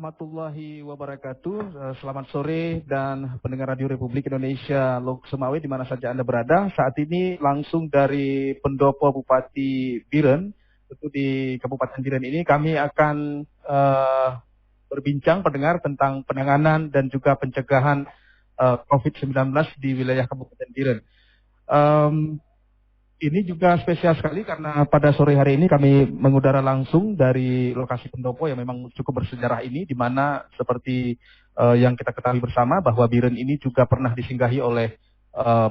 warahmatullahi wabarakatuh. Selamat sore dan pendengar Radio Republik Indonesia Lok Sumawe di mana saja Anda berada. Saat ini langsung dari Pendopo Bupati Biren, tentu di Kabupaten Biren ini kami akan berbincang pendengar tentang penanganan dan juga pencegahan COVID-19 di wilayah Kabupaten Biren. Ini juga spesial sekali karena pada sore hari ini kami mengudara langsung dari lokasi pendopo yang memang cukup bersejarah ini, di mana seperti yang kita ketahui bersama bahwa Biren ini juga pernah disinggahi oleh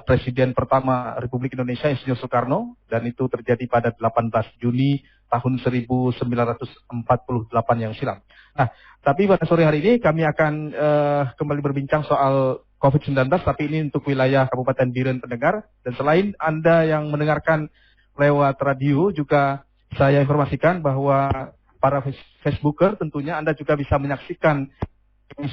Presiden pertama Republik Indonesia Insinyur Soekarno, dan itu terjadi pada 18 Juni tahun 1948 yang silam. Nah, tapi pada sore hari ini kami akan kembali berbincang soal COVID-19, tapi ini untuk wilayah Kabupaten Biren pendengar. Dan selain Anda yang mendengarkan lewat radio, juga saya informasikan bahwa para Facebooker tentunya Anda juga bisa menyaksikan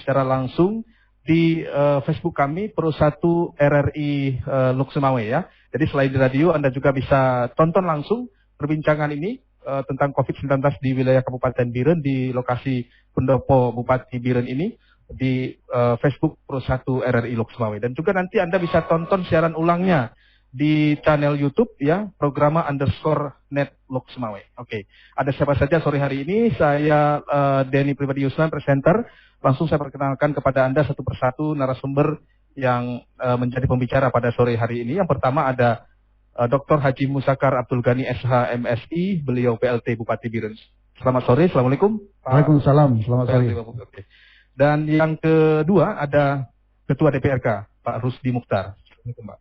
secara langsung di Facebook kami Pro1 RRI Lok Sumawe ya. Jadi selain di radio, Anda juga bisa tonton langsung perbincangan ini tentang COVID-19 di wilayah Kabupaten Biren di lokasi Pendopo Bupati Biren ini di Facebook Pro1 RRI Lok Sumawe. Dan juga nanti Anda bisa tonton siaran ulangnya di channel YouTube ya, programa_net Lok Sumawe. Oke. Ada siapa saja sore hari ini? Saya Denny Pribadi Yusman, presenter. Langsung saya perkenalkan kepada Anda satu persatu narasumber yang menjadi pembicara pada sore hari ini. Yang pertama ada Dr. Haji Musakar Abdul Ghani SH MSI, beliau PLT Bupati Biren. Selamat sore, Assalamualaikum. Waalaikumsalam, selamat sore. Oke. Dan yang kedua ada Ketua DPRK, Pak Rusdi Mukhtar.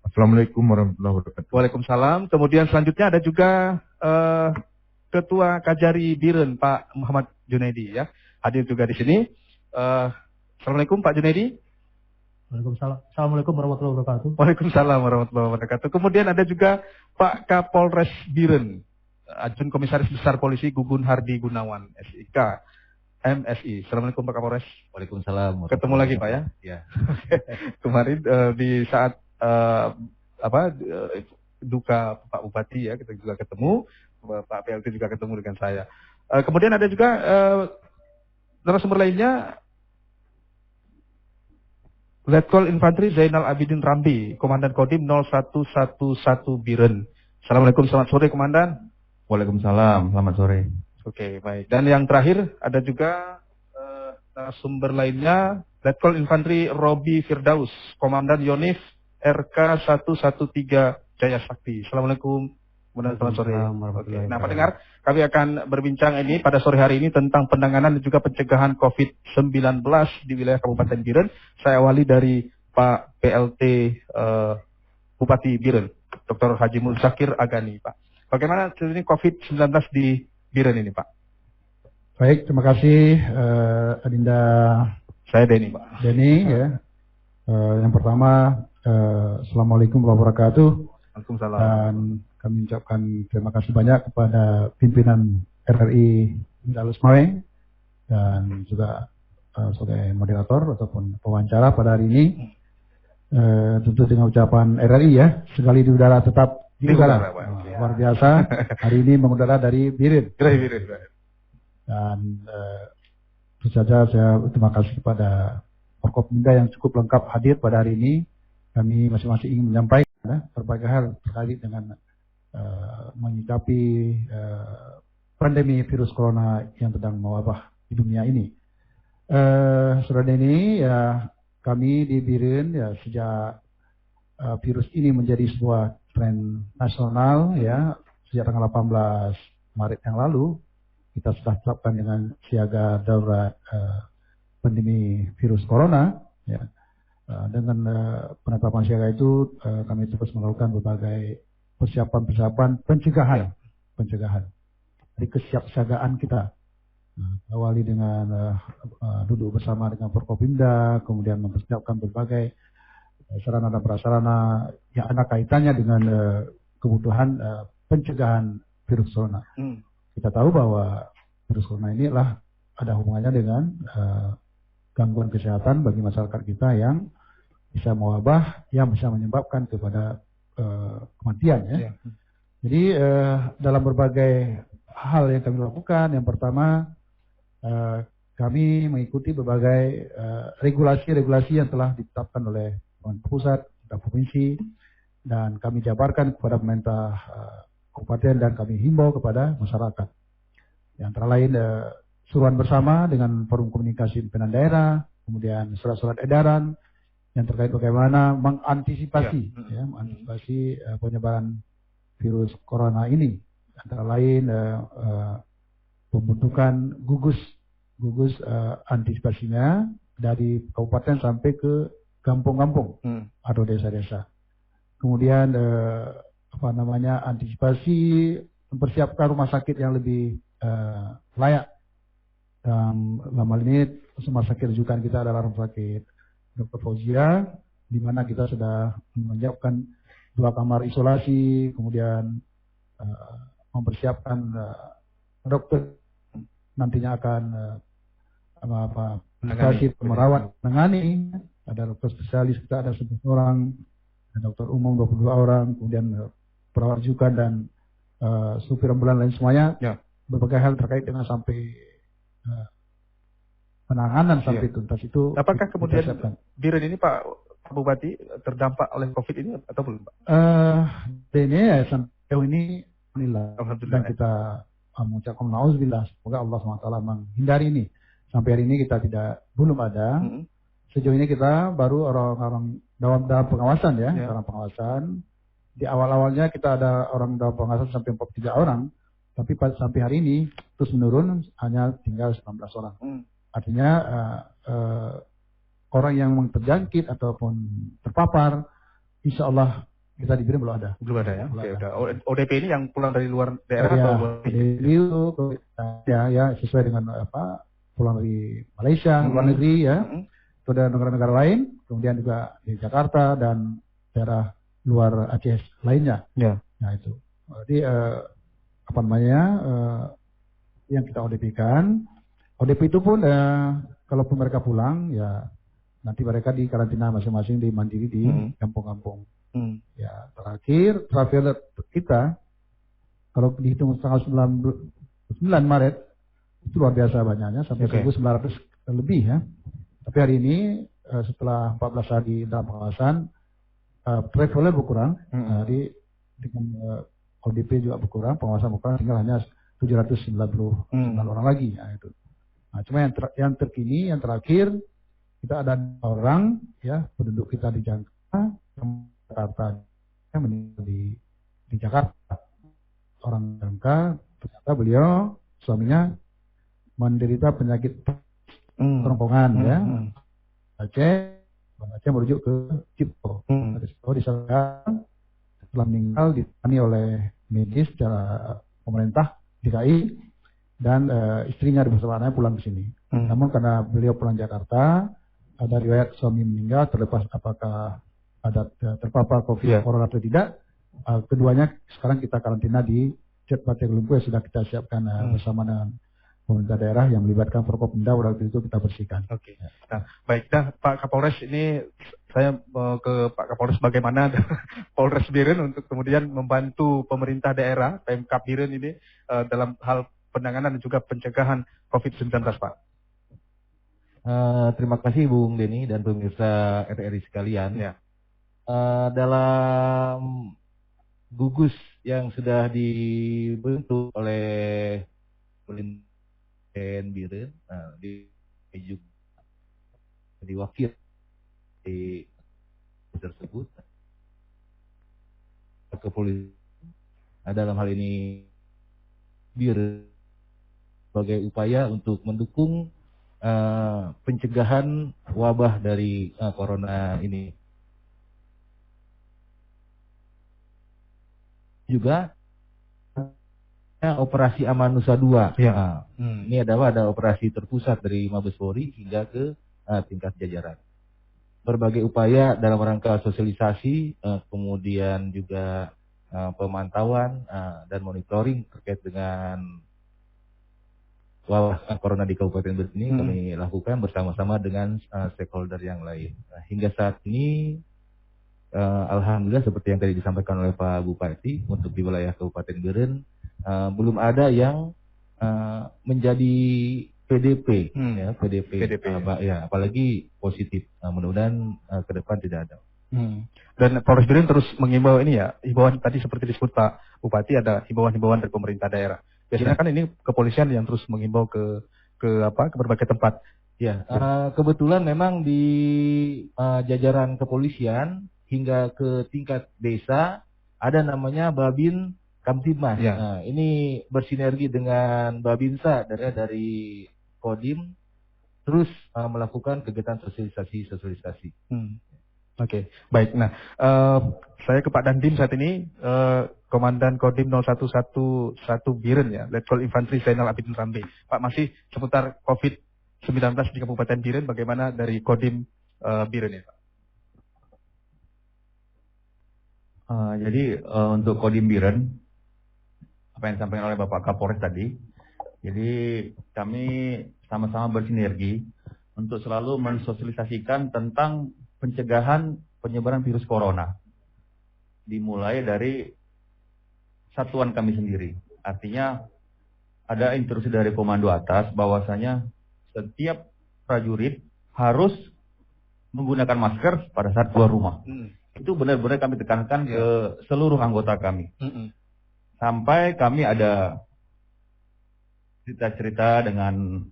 Assalamualaikum warahmatullahi wabarakatuh. Waalaikumsalam. Kemudian selanjutnya ada juga Ketua Kajari Biren, Pak Muhammad Junaidi ya, hadir juga di sini. Assalamualaikum Pak Junaidi. Waalaikumsalam. Assalamualaikum warahmatullahi wabarakatuh. Waalaikumsalam warahmatullahi wabarakatuh. Kemudian ada juga Pak Kapolres Biren, Adjun Komisaris Besar Polisi Gugun Hardi Gunawan, SIK MSI. Assalamualaikum Pak Kapolres. Waalaikumsalam. Ketemu lagi Pak ya? Ya. Kemarin di saat duka Pak Bupati ya, kita juga ketemu, Pak PLT juga ketemu dengan saya. Kemudian ada juga narasumber lainnya, Letkol Infantri Zainal Abidin Rambi, Komandan Kodim 0111 Biren. Assalamualaikum, selamat sore Komandan. Waalaikumsalam, selamat sore. Oke, baik. Dan yang terakhir ada juga narasumber lainnya, Letkol Infantri Robi Firdaus, Komandan Yonif RK 113 Jaya Sakti. Assalamualaikum. Selamat sore. Oke. Nah, pendengar, kami akan berbincang ini pada sore hari ini tentang penanganan dan juga pencegahan COVID-19 di wilayah Kabupaten Biren. Saya awali dari Pak PLT Bupati Biren, Dr. Haji Musakir Agani, Pak. Bagaimana ini COVID-19 di Biren ini, Pak? Baik, terima kasih Adinda. Saya Denny, Pak. Denny ya. Yang pertama, Assalamualaikum warahmatullahi wabarakatuh. Waalaikumsalam. Dan kami ucapkan terima kasih banyak kepada pimpinan RRI Lok Sumawe dan juga sebagai moderator ataupun pewawancara pada hari ini. Tentu dengan ucapan RRI ya, sekali di udara tetap di udara. Luar biasa. Hari ini mengudara dari Biren. Dan tentu saja saya terima kasih kepada Forkopimda yang cukup lengkap hadir pada hari ini. Kami masing-masing ingin menyampaikan berbagai hal terkait dengan menyikapi pandemi virus corona yang sedang mewabah di dunia ini. Saudara ini ya, kami di Biren ya sejak virus ini menjadi sebuah tren nasional ya, sejak tanggal 18 Maret yang lalu kita sudah tetapkan dengan siaga darurat pandemi virus corona ya. Dengan penetapan siaga itu kami terus melakukan berbagai persiapan pencegahan dari kesiapsiagaan kita. Awali dengan duduk bersama dengan Forkopimda, kemudian mempersiapkan berbagai sarana dan prasarana yang ada kaitannya dengan kebutuhan pencegahan virus corona. Kita tahu bahwa virus corona ini adalah ada hubungannya dengan gangguan kesehatan bagi masyarakat kita yang bisa mewabah, yang bisa menyebabkan kepada kematian ya. Jadi dalam berbagai hal yang kami lakukan, yang pertama kami mengikuti berbagai regulasi-regulasi yang telah ditetapkan oleh pemerintah pusat, pemerintah provinsi, dan kami jabarkan kepada pemerintah kabupaten dan kami himbau kepada masyarakat. Yang antara lain suruhan bersama dengan forum komunikasi pimpinan daerah, kemudian surat-surat edaran yang terkait bagaimana mengantisipasi penyebaran virus corona ini. Antara lain pembentukan gugus antisipasinya dari kabupaten sampai ke kampung-kampung atau desa-desa. Kemudian antisipasi mempersiapkan rumah sakit yang lebih layak. Dalam hal ini rumah sakit rujukan kita adalah rumah sakit Dr. Fauzia, di mana kita sudah menyiapkan 2 kamar isolasi, kemudian mempersiapkan dokter nantinya akan merawat, menangani. Ada dokter spesialis kita ada 11 orang, ada dokter umum 22 orang, kemudian perawat rujukan dan supir ambulan lain semuanya. Berbagai hal terkait dengan sampai penanganan sampai tuntas itu. Apakah kemudian Biren ini Pak Bupati terdampak oleh COVID ini atau belum Pak? Ini ya sampai ini alhamdulillah dan kita mengucapkan nauzubillah, semoga Allah SWT menghindari ini. Sampai hari ini kita belum ada. Sejauh ini kita baru orang-orang dalam pengawasan dalam pengawasan. Di awal-awalnya kita ada orang dalam pengawasan sampai 43 orang, tapi sampai hari ini terus menurun hanya tinggal 19 orang. Artinya orang yang terjangkit ataupun terpapar, insya Allah kita di Biren belum ada. Belum ada ya? Oke, udah. ODP ini yang pulang dari luar daerah atau? Ya, sesuai dengan pulang dari Malaysia, luar negeri ya. Itu ada negara-negara lain, kemudian juga di Jakarta dan daerah luar Aceh lainnya. Nah itu. Jadi yang kita ODP-kan, ODP itu pun kalaupun mereka pulang ya nanti mereka di karantina masing-masing di mandiri di kampung-kampung. Ya terakhir kita kalau dihitung tanggal 9 Maret itu luar biasa banyaknya sampai 1.900 lebih ya. Tapi hari ini setelah 14 hari dalam pengawasan traveler berkurang, jadi dengan ODP juga berkurang, pengawasan berkurang, tinggal hanya 799 orang lagi. Ya, itu. Nah, cuma yang terkini, yang terakhir kita ada orang ya penduduk kita di Jakarta meninggal di Jakarta. Orang Jakarta ternyata beliau suaminya menderita penyakit kerongkongan ya. Aceh merujuk ke Cipto. Di sana setelah meninggal ditangani oleh medis secara pemerintah DKI dan istrinya bersama-sama pulang ke sini. Namun karena beliau pulang Jakarta, ada riwayat suami meninggal terlepas apakah ada terpapar COVID corona atau tidak. Keduanya sekarang kita karantina di Cetpate Gelumpu yang sudah kita siapkan bersama dengan pemerintah daerah yang melibatkan Forkopimda, waktu itu kita bersihkan. Oke. Nah, baik dah Pak Kapolres, ini saya ke Pak Kapolres bagaimana Polres Biren untuk kemudian membantu pemerintah daerah Pemkab Biren ini dalam hal penanganan dan juga pencegahan COVID-19 Pak. Terima kasih Bung Denny dan pemirsa RRI sekalian. Dalam gugus yang sudah dibentuk oleh pemerintah Biren, di wakil di tersebut kepolisian dalam hal ini Biren sebagai upaya untuk mendukung pencegahan wabah dari corona ini. Juga operasi Amanusa 2. Ini adalah ada operasi terpusat dari Mabes Polri hingga ke tingkat jajaran. Berbagai upaya dalam rangka sosialisasi, kemudian juga pemantauan dan monitoring terkait dengan wabah corona di Kabupaten Biren ini kami lakukan bersama-sama dengan stakeholder yang lain. Hingga saat ini alhamdulillah seperti yang tadi disampaikan oleh Pak Bupati, untuk di wilayah Kabupaten Biren belum ada yang menjadi PDP, Hmm. ya PDP, PDP, ya apalagi positif. Nah, mudah-mudahan ke depan tidak ada. Dan Polres Biren terus mengimbau ini ya, himbauan tadi seperti disebut Pak Bupati, ada himbauan-himbauan dari pemerintah daerah. Biasanya kan ini kepolisian yang terus mengimbau ke berbagai tempat. Ya, kebetulan memang di jajaran kepolisian hingga ke tingkat desa ada namanya Babin Kamtibmas. Ya. Nah, ini bersinergi dengan Babinsa dari Kodim, terus melakukan kegiatan sosialisasi. Oke, baik. Nah, saya ke Pak Dandim saat ini, Komandan Kodim 0111 Biren ya, Letkol Infantri Zainal Abidin Rambe. Pak, masih seputar COVID-19 di Kabupaten Biren, bagaimana dari Kodim Biren ya, Pak? Jadi untuk Kodim Biren, apa yang disampaikan oleh Bapak Kapolres tadi, jadi kami sama-sama bersinergi untuk selalu mensosialisasikan tentang pencegahan penyebaran virus corona. Dimulai dari satuan kami sendiri. Artinya ada instruksi dari komando atas bahwasanya setiap prajurit harus menggunakan masker pada saat keluar rumah. Itu benar-benar kami tekankan ke seluruh anggota kami. Sampai kami ada cerita-cerita dengan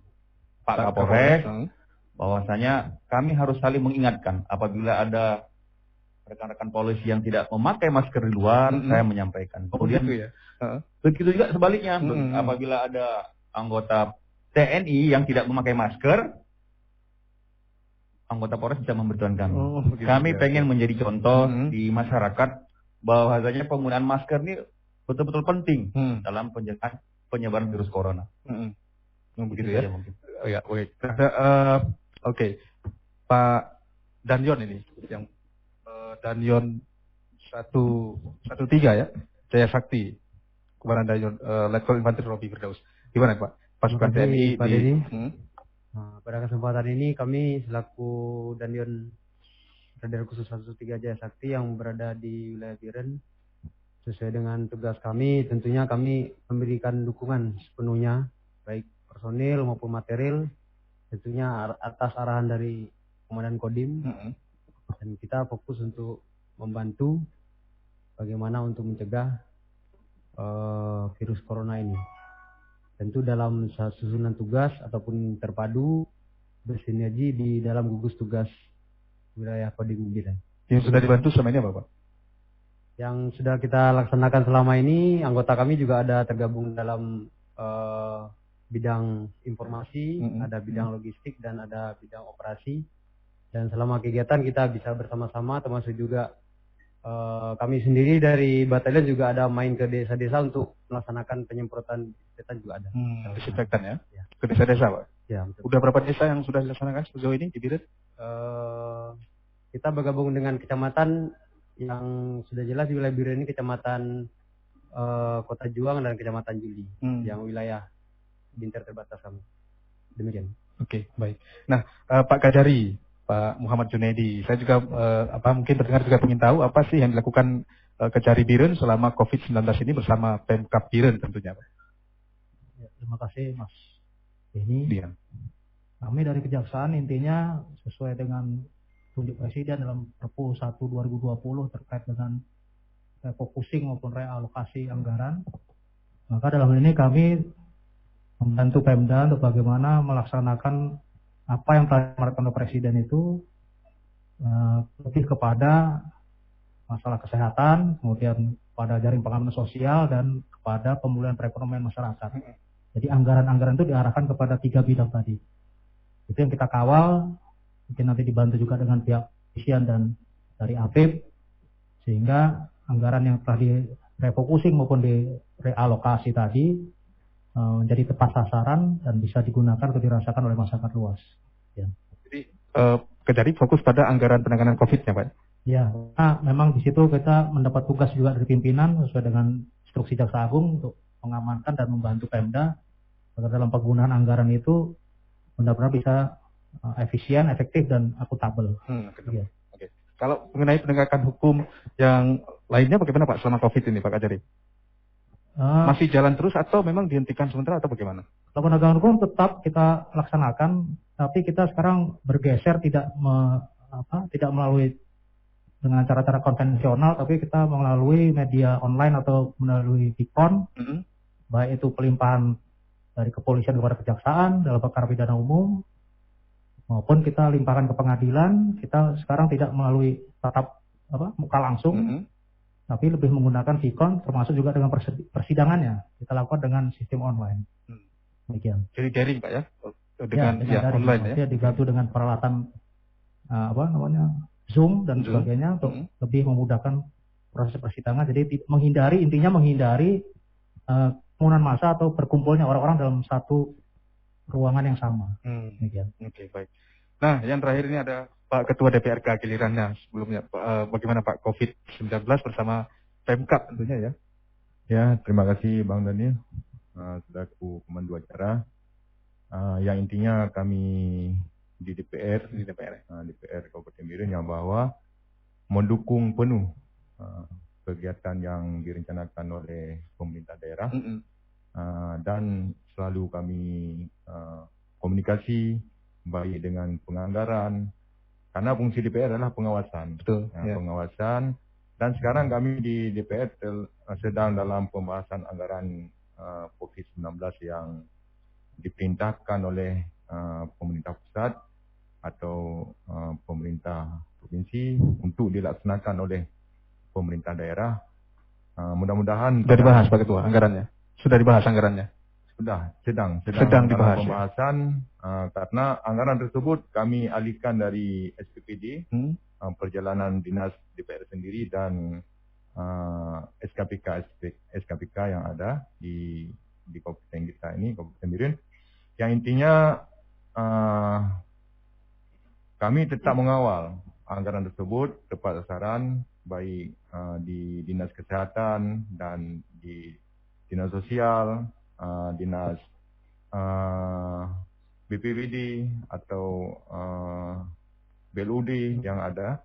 Pak Kapolres bahwasanya kami harus saling mengingatkan apabila ada rekan-rekan polisi yang tidak memakai masker di luar, saya menyampaikan. Kemudian begitu juga sebaliknya, apabila ada anggota TNI yang tidak memakai masker, anggota Polres bisa memberitahukan kami. Kami pengen menjadi contoh di masyarakat bahwasanya penggunaan masker ini betul-betul penting dalam pencegahan penyebaran virus corona. Begitu ya. Oh ya, oke. Pak Danyon ini yang Danyon 113 ya, Jaya Sakti. Komandan Danyon Letkol Infantri Robi Firdaus. Gimana Pak? Pasukan TNI Pak Dedi. Pada kesempatan ini kami selaku Danyon Radar Khusus 113 Jaya Sakti yang berada di wilayah Biren, sesuai dengan tugas kami, tentunya kami memberikan dukungan sepenuhnya, baik personil maupun material, tentunya atas arahan dari Komandan Kodim. Dan kita fokus untuk membantu bagaimana untuk mencegah virus corona ini. Tentu dalam susunan tugas ataupun terpadu bersinergi di dalam gugus tugas wilayah Kodim Biren. Yang sudah dibantu selama ini apa Pak? Yang sudah kita laksanakan selama ini, anggota kami juga ada tergabung dalam bidang informasi, ada bidang logistik dan ada bidang operasi. Dan selama kegiatan kita bisa bersama-sama, termasuk juga kami sendiri dari batalion juga ada main ke desa-desa untuk melaksanakan penyemprotan disinfektan juga ada. Disinfektan ya? Ke desa-desa Pak? Ya, betul. Udah berapa desa yang sudah dilaksanakan sejauh ini di Biren? Kita bergabung dengan kecamatan yang sudah jelas di wilayah Biren ini, kecamatan Kota Juang dan kecamatan Juli, yang wilayah binter terbatas kami. Demikian. Oke, baik. Nah, Pak Kajari, Pak Muhammad Junaidi, saya juga mungkin terdengar juga ingin tahu apa sih yang dilakukan Kajari Biren selama COVID-19 ini bersama Pemkab Biren tentunya, Pak. Ya, terima kasih Mas. Ini kami dari Kejaksaan intinya sesuai dengan tunjuk Presiden dalam Perpu 1 2020 terkait dengan refocusing maupun realokasi anggaran. Maka dalam hal ini kami membantu Pemda untuk bagaimana melaksanakan apa yang telah diamanatkan oleh Presiden itu lebih kepada masalah kesehatan, kemudian pada jaring pengaman sosial dan kepada pemulihan perekonomian masyarakat. Jadi anggaran-anggaran itu diarahkan kepada 3 bidang tadi. Itu yang kita kawal, mungkin nanti dibantu juga dengan pihak kepolisian dan dari APIP, sehingga anggaran yang telah direfocusing maupun direalokasi tadi menjadi tepat sasaran dan bisa digunakan atau dirasakan oleh masyarakat luas. Ya. Jadi Kejari fokus pada anggaran penanganan COVID-nya, Pak? Ya, nah, memang di situ kita mendapat tugas juga dari pimpinan sesuai dengan instruksi Jaksa Agung untuk mengamankan dan membantu Pemda agar dalam penggunaan anggaran itu benar-benar bisa efisien, efektif dan akuntabel. Ya. Oke. Kalau mengenai penegakan hukum yang lainnya bagaimana Pak selama COVID ini, Pak Kajari? masih jalan terus atau memang dihentikan sementara atau bagaimana? Kalau penegakan hukum tetap kita laksanakan, tapi kita sekarang bergeser tidak melalui dengan cara-cara konvensional, tapi kita melalui media online atau melalui Vicon, baik itu pelimpahan dari kepolisian kepada kejaksaan dalam perkara pidana umum, maupun kita limpahkan ke pengadilan. Kita sekarang tidak melalui tatap muka langsung, tapi lebih menggunakan Vicon, termasuk juga dengan persidangannya kita lakukan dengan sistem online. Demikian. Jadi daring Pak ya? Dengan daring, online ya? Dibantu dengan peralatan Zoom dan sebagainya untuk lebih memudahkan proses persidangan. Jadi intinya menghindari kerumunan massa atau berkumpulnya orang-orang dalam satu ruangan yang sama. Demikian. Oke, baik. Nah, yang terakhir ini ada Pak Ketua DPRK gilirannya sebelumnya. Bagaimana Pak COVID-19 bersama Pemkab tentunya ya? Ya, terima kasih Bang Daniel selaku pemandu acara. Yang intinya kami di DPR Kabupaten Biren yang bahwa mendukung penuh kegiatan yang direncanakan oleh pemerintah daerah dan selalu kami komunikasi baik dengan penganggaran, karena fungsi DPR adalah pengawasan. Betul. Pengawasan, dan sekarang kami di DPR sedang dalam pembahasan anggaran COVID-19 yang diperintahkan oleh pemerintah pusat atau pemerintah provinsi untuk dilaksanakan oleh pemerintah daerah. Mudah-mudahan sudah dibahas Pak Ketua anggarannya. Sudah dibahas anggarannya. Sudah, sedang dibahas pembahasan karena anggaran tersebut kami alihkan dari SPPD perjalanan dinas DPR sendiri dan SKPK yang ada di kabupaten kita ini, Kabupaten Biren, yang intinya kami tetap mengawal anggaran tersebut tepat sasaran, baik di dinas kesehatan dan di dinas sosial, dinas BPBD atau BLUD yang ada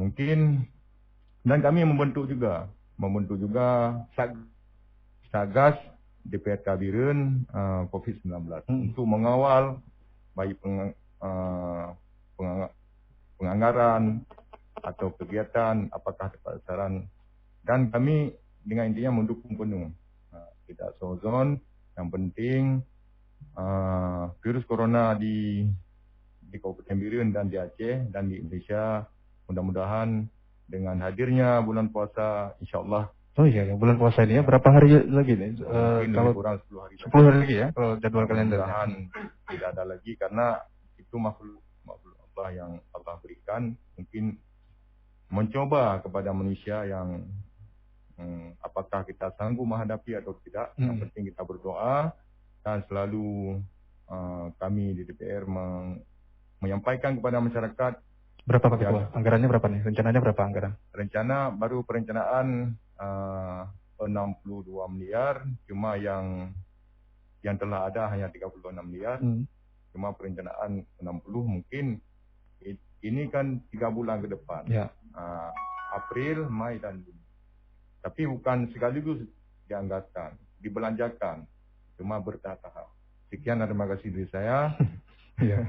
mungkin, dan kami membentuk juga Satgas DPRK Biren COVID-19 untuk mengawal baik penganggaran atau kegiatan apakah tepat sasaran, dan kami dengan intinya mendukung penuh. Tidak sozon, yang penting virus corona di Kabupaten Biren dan di Aceh dan di Indonesia, mudah-mudahan dengan hadirnya bulan puasa, insyaAllah. Oh iya, bulan puasa ini ya, berapa hari lagi nih? Kalau kurang 10 hari. 10 hari lagi ya, kalau jadwal kalendernya. Tidak ada lagi, karena itu makhluk Allah yang Allah berikan, mungkin mencoba kepada manusia yang apakah kita sanggup menghadapi atau tidak. Yang penting kita berdoa, dan selalu kami di DPR menyampaikan kepada masyarakat. Berapa Pak Ketua? Anggarannya berapa nih? Rencananya berapa anggaran? Rencana baru perencanaan 62 miliar, cuma yang telah ada hanya 36 miliar. Cuma perencanaan 60 mungkin. Ini kan 3 bulan ke depan. Ya. April, Mei dan Juni. Tapi bukan sekaligus dianggarkan, dibelanjakan, cuma bertahap. Sekian, terima kasih dari saya. Iya.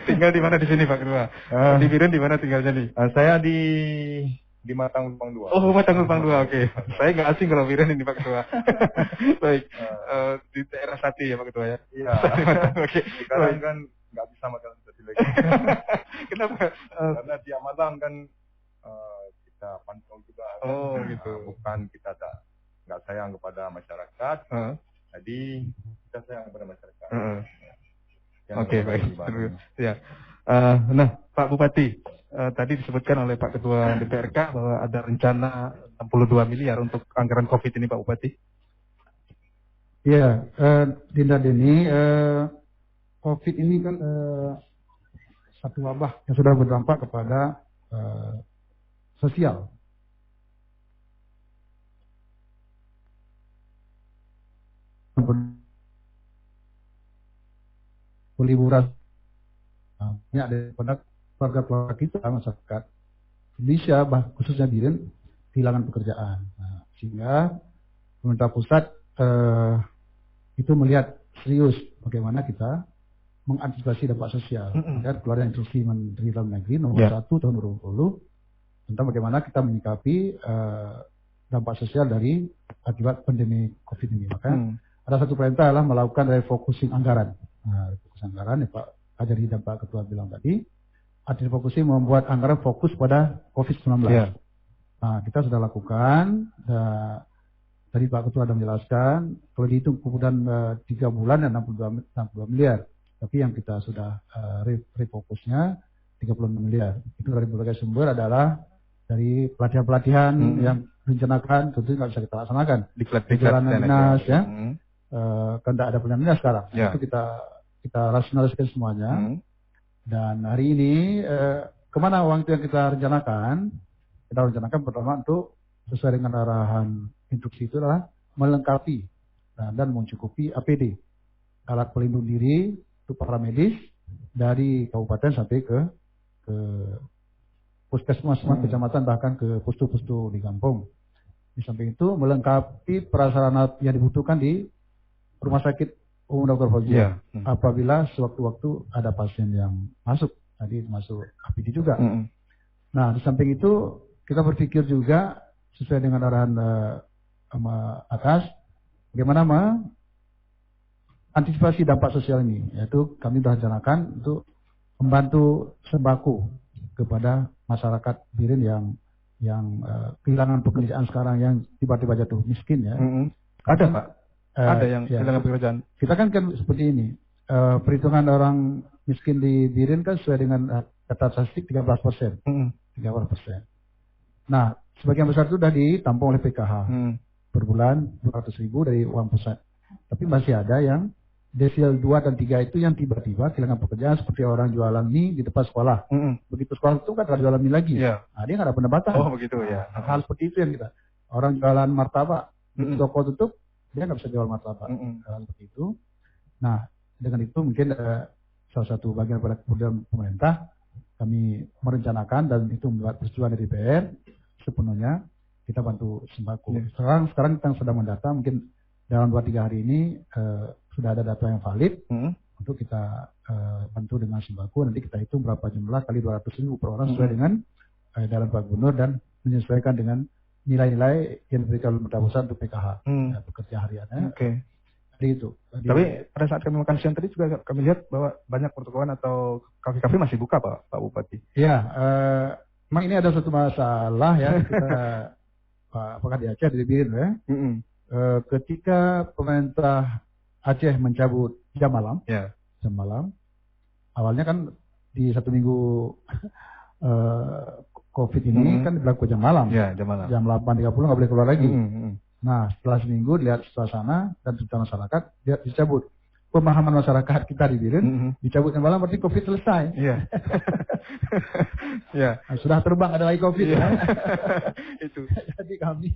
Tinggal di mana di sini Pak Ketua? Di Biren di mana tinggalnya nih? Saya di Matang Lupang 2. Oh, Matang Lupang 2, oke. Saya nggak asing kalau Biren ini Pak Ketua. Baik. Di daerah Sati ya Pak Ketua ya? Iya. Oke. Sekarang kan nggak bisa makan Sati lagi. Kenapa? Karena di Matang kan kita pantau juga. Oh gitu. Bukan kita nggak sayang kepada masyarakat. Jadi kita sayang kepada masyarakat. Oke, baik. Ya. Nah, Pak Bupati, tadi disebutkan oleh Pak Ketua DPRK bahwa ada rencana 62 miliar untuk anggaran COVID ini, Pak Bupati. Iya, Dinda Deni, COVID ini kan satu wabah yang sudah berdampak kepada sosial. Liburan, ini ada pada keluarga kita, masyarakat Indonesia, khususnya Biren, kehilangan pekerjaan. Sehingga pemerintah pusat itu melihat serius bagaimana kita mengantisipasi dampak sosial. Dan keluarnya instruksi Menteri Dalam Negeri nomor 1 tahun 2020 tentang bagaimana kita menyikapi dampak sosial dari akibat pandemi COVID ini. Maka ada satu perintah adalah melakukan refocusing anggaran. Nah, refocusing anggaran, ya Pak Ajari dan Pak Ketua bilang tadi, arti refocusing membuat anggaran fokus pada COVID-19. Nah, kita sudah lakukan. Tadi Pak Ketua sudah menjelaskan, kalau dihitung kemudian 3 bulan dan 62 miliar. Tapi yang kita sudah refokusnya 36 miliar. Itu dari berbagai sumber adalah dari pelatihan-pelatihan yang rencanakan, tentu nggak bisa kita laksanakan. Di jalanan dinas ya. Kan tidak ada pelatihan dinas sekarang. Itu kita rasionalisasikan semuanya. Dan hari ini kemana uang itu yang kita rencanakan? Kita rencanakan pertama untuk sesuai dengan arahan instruksi itu adalah melengkapi dan mencukupi APD, alat pelindung diri untuk para medis dari kabupaten sampai ke puskesmas, kecamatan, bahkan ke pustu-pustu di kampung. Di samping itu melengkapi prasarana yang dibutuhkan di rumah sakit umum Dr. Fauziah apabila sewaktu-waktu ada pasien yang masuk, tadi masuk APD juga. Nah, di samping itu kita berpikir juga sesuai dengan arahan atas, bagaimana antisipasi dampak sosial ini, yaitu kami sudah rencanakan untuk membantu sembako kepada masyarakat Biren yang kehilangan pekerjaan sekarang, yang tiba-tiba jatuh miskin ya. Ada Pak, ada yang kehilangan pekerjaan. Kita kan seperti ini, perhitungan orang miskin di Biren kan sesuai dengan data statistik 13%. 13%. Nah, sebagian besar itu sudah ditampung oleh PKH. Per bulan 200.000 dari uang pusat. Tapi masih ada yang desil 2 dan 3 itu yang tiba-tiba kehilangan pekerjaan, seperti orang jualan mie di depan sekolah. Begitu sekolah itu kan tidak jualan mie lagi. Dia nggak ada pendapatan. Oh begitu ya. Hal seperti itu yang kita. Orang jualan martabak, toko tutup, dia nggak bisa jual martabak. Hal seperti itu. Nah, dengan itu mungkin salah satu bagian pada kemudian pemerintah, kami merencanakan dan itu membuat persetujuan dari DPR sepenuhnya kita bantu sembako. Sekarang kita sedang mendata, mungkin dalam 2-3 hari ini sudah ada data yang valid untuk kita bantu dengan sembako. Nanti kita hitung berapa jumlah kali 200.000 per orang sesuai dengan dalam Pak Gubernur dan menyesuaikan dengan nilai-nilai yang diberikan oleh pemerintah pusat untuk PKH, pekerja hariannya. Jadi itu. Tapi pada saat kami makan siang tadi juga kami lihat bahwa banyak pertokoan atau kafe-kafe masih buka Pak Bupati. Iya, memang ini ada satu masalah ya. Kita apakah di Aceh di Biren ya? Ketika pemerintah Aceh mencabut jam malam, awalnya kan di 1 minggu COVID ini kan berlaku jam malam. Jam 8.30 nggak boleh keluar lagi. Nah, setelah seminggu lihat suasana dan cerita masyarakat, dia dicabut. Pemahaman masyarakat kita di Biren, dicabut jam malam berarti COVID selesai. Nah, sudah terbang ada lagi COVID. Itu. Jadi kami,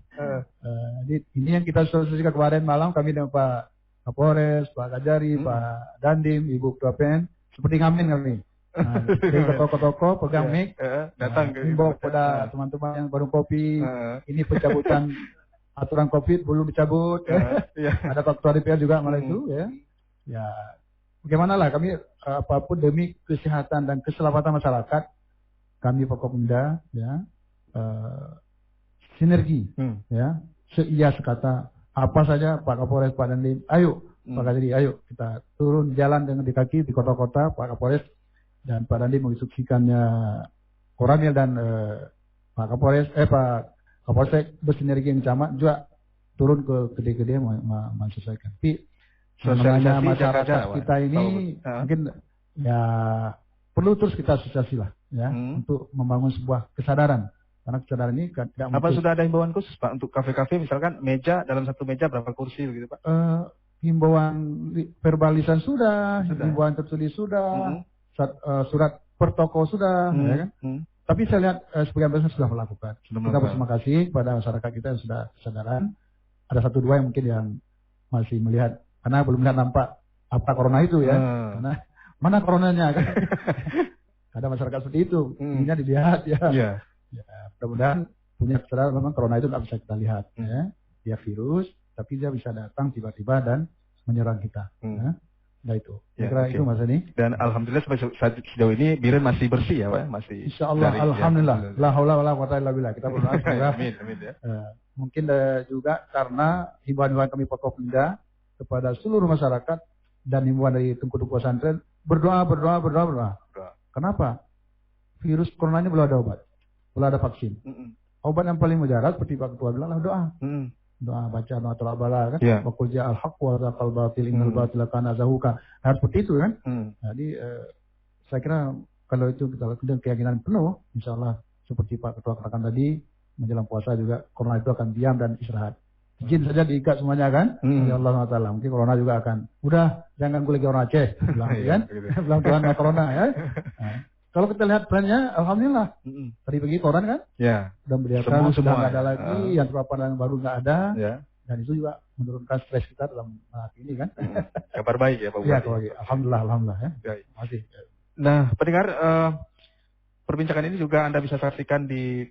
ini yang kita solusikan kemarin malam, kami dengan Pak Kapolres, Pak Kajari, Pak Dandim, Ibu Ketua PN, seperti ngamen kami. Nah, dari toko-toko pegang mic, datang ke himbau pada teman-teman yang baru kopi, ini pencabutan aturan COVID belum dicabut. Ada Pak Ketua DPR juga malah itu ya. Ya, bagaimana lah kami apapun demi kesehatan dan keselamatan masyarakat, kami Forkopimda ya sinergi ya, seia sekata apa saja Pak Kapolres, Pak Dandim, ayo Pak Kajari, ayo kita turun jalan dengan di kaki di kota-kota. Pak Kapolres dan Pak Dandim menginstruksikannya Koramil dan Pak Kapolres Pak Kapolsek bersinergi yang camat juga turun ke gede-gede menyesuaikan. Tapi sebenarnya masyarakat kita ini mungkin ya perlu terus kita asosiasi lah ya untuk membangun sebuah kesadaran. Karena kesadaran ini tidak apa sudah ada himbauan khusus Pak untuk kafe-kafe, misalkan meja, dalam satu meja berapa kursi begitu Pak? Himbauan verbalisan sudah, himbauan tertulis sudah, surat pertoko sudah, ya kan? Tapi saya lihat sebagian besar sudah melakukan. Kita berterima kasih kepada masyarakat kita yang sudah kesadaran. Ada 1-2 yang mungkin yang masih melihat, karena belum nampak apa corona itu ya. Karena mana coronanya kan? Ada masyarakat seperti itu, ininya dilihat ya. Ya, mudah-mudahan punya kesadaran memang corona itu tidak bisa kita lihat ya. Dia virus, tapi dia bisa datang tiba-tiba dan menyerang kita. Nah itu. Ya, Kira itu Mas Ani. Dan alhamdulillah sejauh ini Biren masih bersih ya, Pak? Masih. Insya Allah, alhamdulillah. La haula wala quwata illa billah. Kita berdoa semoga. Amin ya. Mungkin juga karena himbauan kami Forkopimda kepada seluruh masyarakat dan himbauan dari Tengku Pesantren berdoa. Kenapa? Virus corona ini belum ada obat, belum ada vaksin. Obat yang paling mujarab seperti Pak Ketua bilang adalah doa. Doa baca doa tolak kan, wakul ja'al haqq wa zaqal batil innal batila kana zahuqa. Harus seperti itu kan. Jadi saya kira kalau itu kita lakukan keyakinan penuh, insya Allah seperti Pak Ketua katakan tadi, menjelang puasa juga corona itu akan diam dan istirahat. Izin saja diikat semuanya kan, ya Allah Taala. Mungkin corona juga akan. Udah jangan ganggu lagi orang Aceh, bilang kan, bilang Tuhan corona ya. Kalau kita lihat trennya, alhamdulillah. Tadi pagi koran kan? Ya. Sudah memberitakan sudah nggak ada lagi, yang terpapar yang baru nggak ada. Ya. Dan itu juga menurunkan stres kita dalam saat ini kan. Kabar baik ya Pak Bupati. Ya, kabar baik. Alhamdulillah ya. Masih. Nah, pendengar, perbincangan ini juga Anda bisa saksikan di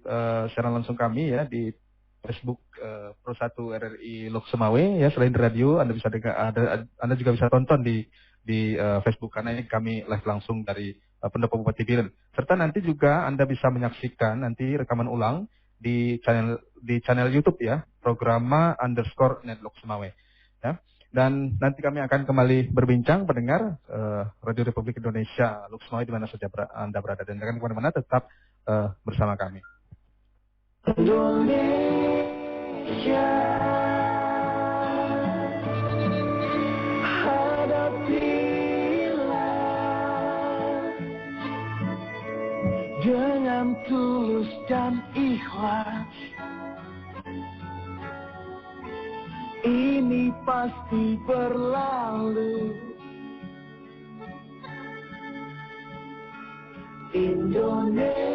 siaran langsung kami ya di Facebook Pro 1 RRI Lok Semawe ya. Selain di radio, Anda bisa Anda juga bisa tonton di Facebook karena ini kami live langsung dari Pendopo Bupati Biren. Serta nanti juga Anda bisa menyaksikan nanti rekaman ulang di channel YouTube ya, Programa _Net Lok Semawe. Ya. Dan nanti kami akan kembali berbincang pendengar Radio Republik Indonesia Lok Semawe di mana saja Anda berada, dan jangan kemana-mana, tetap bersama kami. Indonesia. Dengan tulus dan ikhlas, ini pasti berlalu. Indonesia.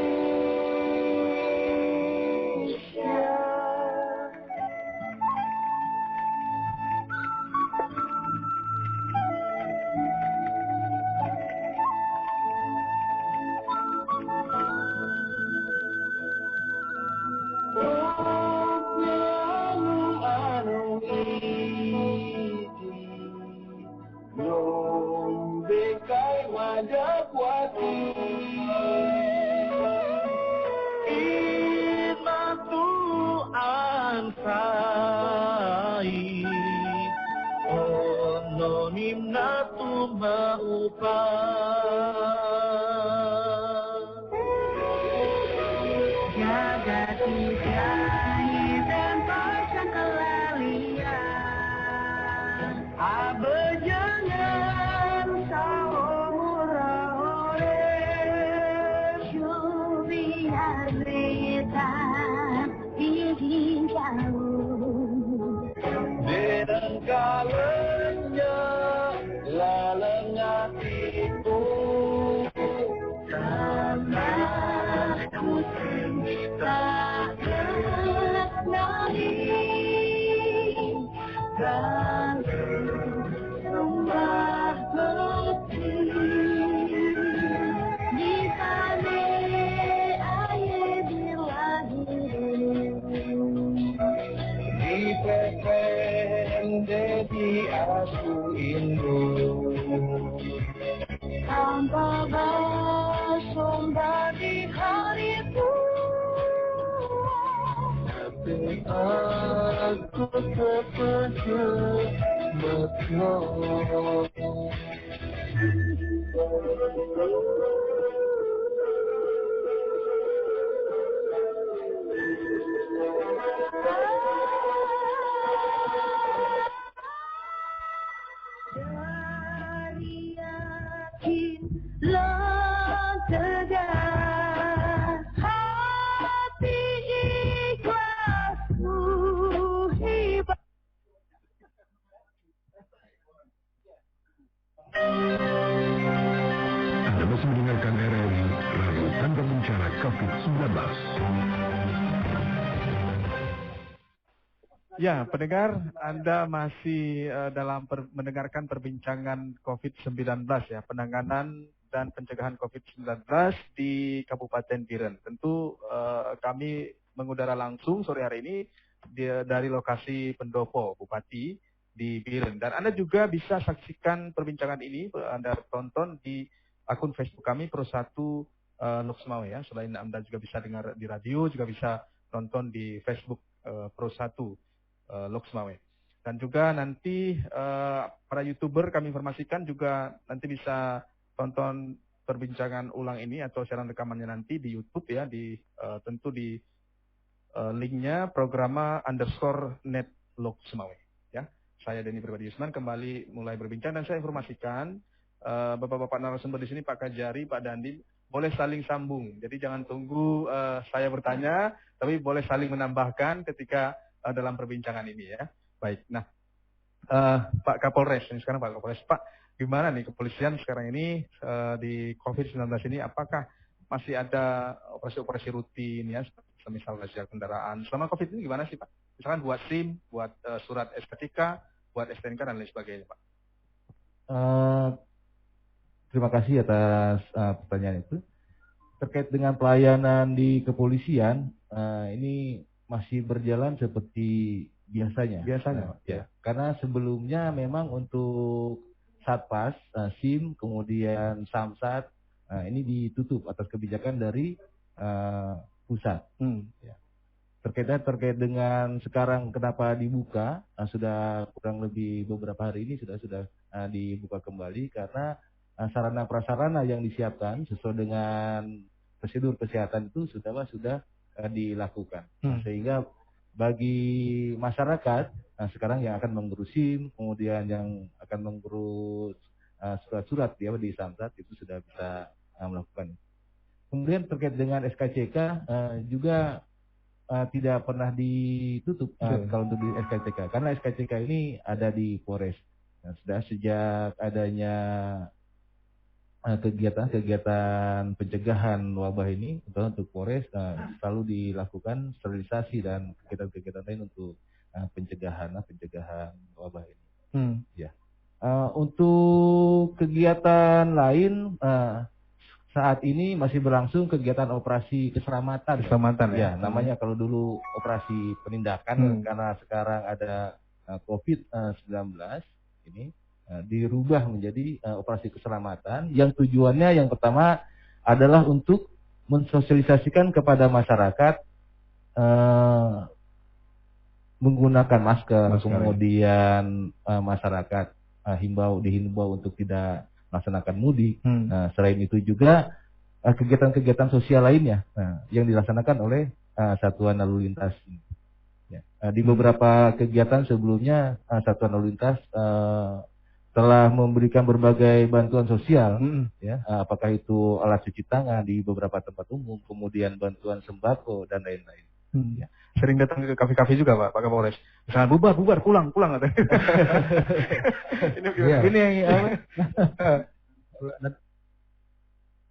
Ya, pendengar, Anda masih dalam mendengarkan perbincangan COVID-19 ya, penanganan dan pencegahan COVID-19 di Kabupaten Biren. Tentu kami mengudara langsung sore hari ini dari lokasi pendopo Bupati di Biren. Dan Anda juga bisa saksikan perbincangan ini, Anda tonton di akun Facebook kami Pro 1 Loksmawe ya. Selain Anda juga bisa dengar di radio, juga bisa tonton di Facebook Pro 1 Loksmawe. Dan juga nanti para YouTuber kami informasikan juga nanti bisa tonton perbincangan ulang ini atau siaran rekamannya nanti di YouTube ya, tentu di linknya programa _net Loksmawe ya. Saya Denny Pribadi Yusman kembali mulai berbincang dan saya informasikan bapak-bapak narasumber di sini, Pak Kajari, Pak Dandi, boleh saling sambung. Jadi jangan tunggu saya bertanya, tapi boleh saling menambahkan ketika dalam perbincangan ini ya. Baik, nah Pak Kapolres, ini sekarang Pak Kapolres, Pak, gimana nih kepolisian sekarang ini di COVID-19 ini, apakah masih ada operasi-operasi rutin ya, misal razia kendaraan selama COVID ini gimana sih Pak? Misalkan buat SIM, buat surat SKTK, buat STNK dan lain sebagainya Pak. Terima kasih atas pertanyaan itu. Terkait dengan pelayanan di kepolisian, ini masih berjalan seperti biasanya. Ya. Karena sebelumnya memang untuk Satpas, SIM, kemudian Samsat, ini ditutup atas kebijakan dari pusat. Ya. Terkait dengan sekarang kenapa dibuka, sudah kurang lebih beberapa hari ini sudah dibuka kembali karena sarana prasarana yang disiapkan sesuai dengan prosedur kesehatan itu sudah dilakukan. Sehingga bagi masyarakat sekarang yang akan mengurus SIM, kemudian yang akan mengurus surat-surat ya di Samsat itu sudah bisa melakukan. Kemudian terkait dengan SKCK juga tidak pernah ditutup kalau untuk di SKCK, karena SKCK ini ada di Polres. Sudah sejak adanya kegiatan pencegahan wabah ini untuk Polres selalu dilakukan sterilisasi dan kegiatan-kegiatan lain untuk pencegahan wabah ini. Ya. Untuk kegiatan lain saat ini masih berlangsung kegiatan operasi keselamatan. Ya, namanya kalau dulu operasi penindakan karena sekarang ada COVID-19 ini. Dirubah menjadi operasi keselamatan yang tujuannya yang pertama adalah untuk mensosialisasikan kepada masyarakat menggunakan masker. Kemudian masyarakat dihimbau untuk tidak melaksanakan mudik. Selain itu juga kegiatan-kegiatan sosial lainnya yang dilaksanakan oleh Satuan Lalu Lintas. Ya. Di beberapa kegiatan sebelumnya Satuan Lalu Lintas telah memberikan berbagai bantuan sosial, ya, apakah itu alat cuci tangan di beberapa tempat umum, kemudian bantuan sembako dan lain-lain. Ya. Sering datang ke kafe-kafe juga Pak Kapolres. Misalnya bubar, pulang katanya. Ini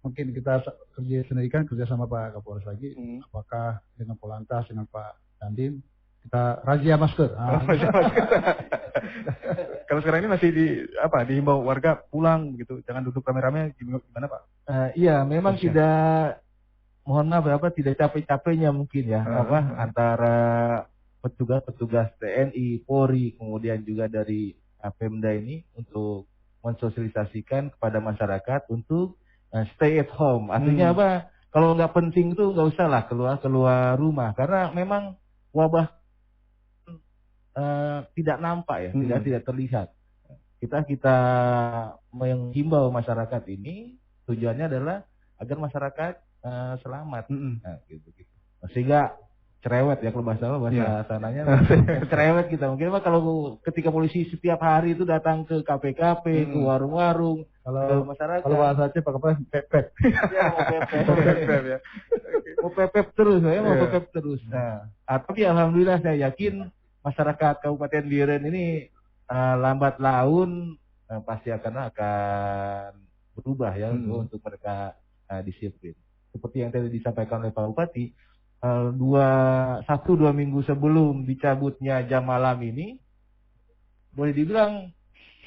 mungkin kita kerja sama Pak Kapolres lagi. Apakah dengan Polantas dengan Pak Dandim kita razia masker. Kalau sekarang ini masih dihimbau warga pulang gitu, jangan duduk rame-rame, gimana Pak? Iya, memang tidak, mohon maaf tidak capek-capeknya mungkin ya, antara petugas TNI, Polri, kemudian juga dari Pemda ini untuk mensosialisasikan kepada masyarakat untuk stay at home. Artinya apa? Kalau nggak penting itu nggak usah lah keluar rumah, karena memang wabah tidak nampak ya, tidak terlihat. Kita menghimbau masyarakat ini tujuannya adalah agar masyarakat selamat, gitu. Sehingga cerewet ya, kalau bahasa sananya cerewet kita. Mungkin kalau ketika polisi setiap hari itu datang ke kafe-kafe, ke warung-warung, kalau masyarakat. Kalau bahasa Aceh pakai pepet. Ya, mau pepet terus. Nah, tapi alhamdulillah saya yakin masyarakat Kabupaten Biren ini lambat laun pasti akan berubah ya untuk mereka disiplin. Seperti yang tadi disampaikan oleh Pak Bupati, 1-2 minggu sebelum dicabutnya jam malam ini, boleh dibilang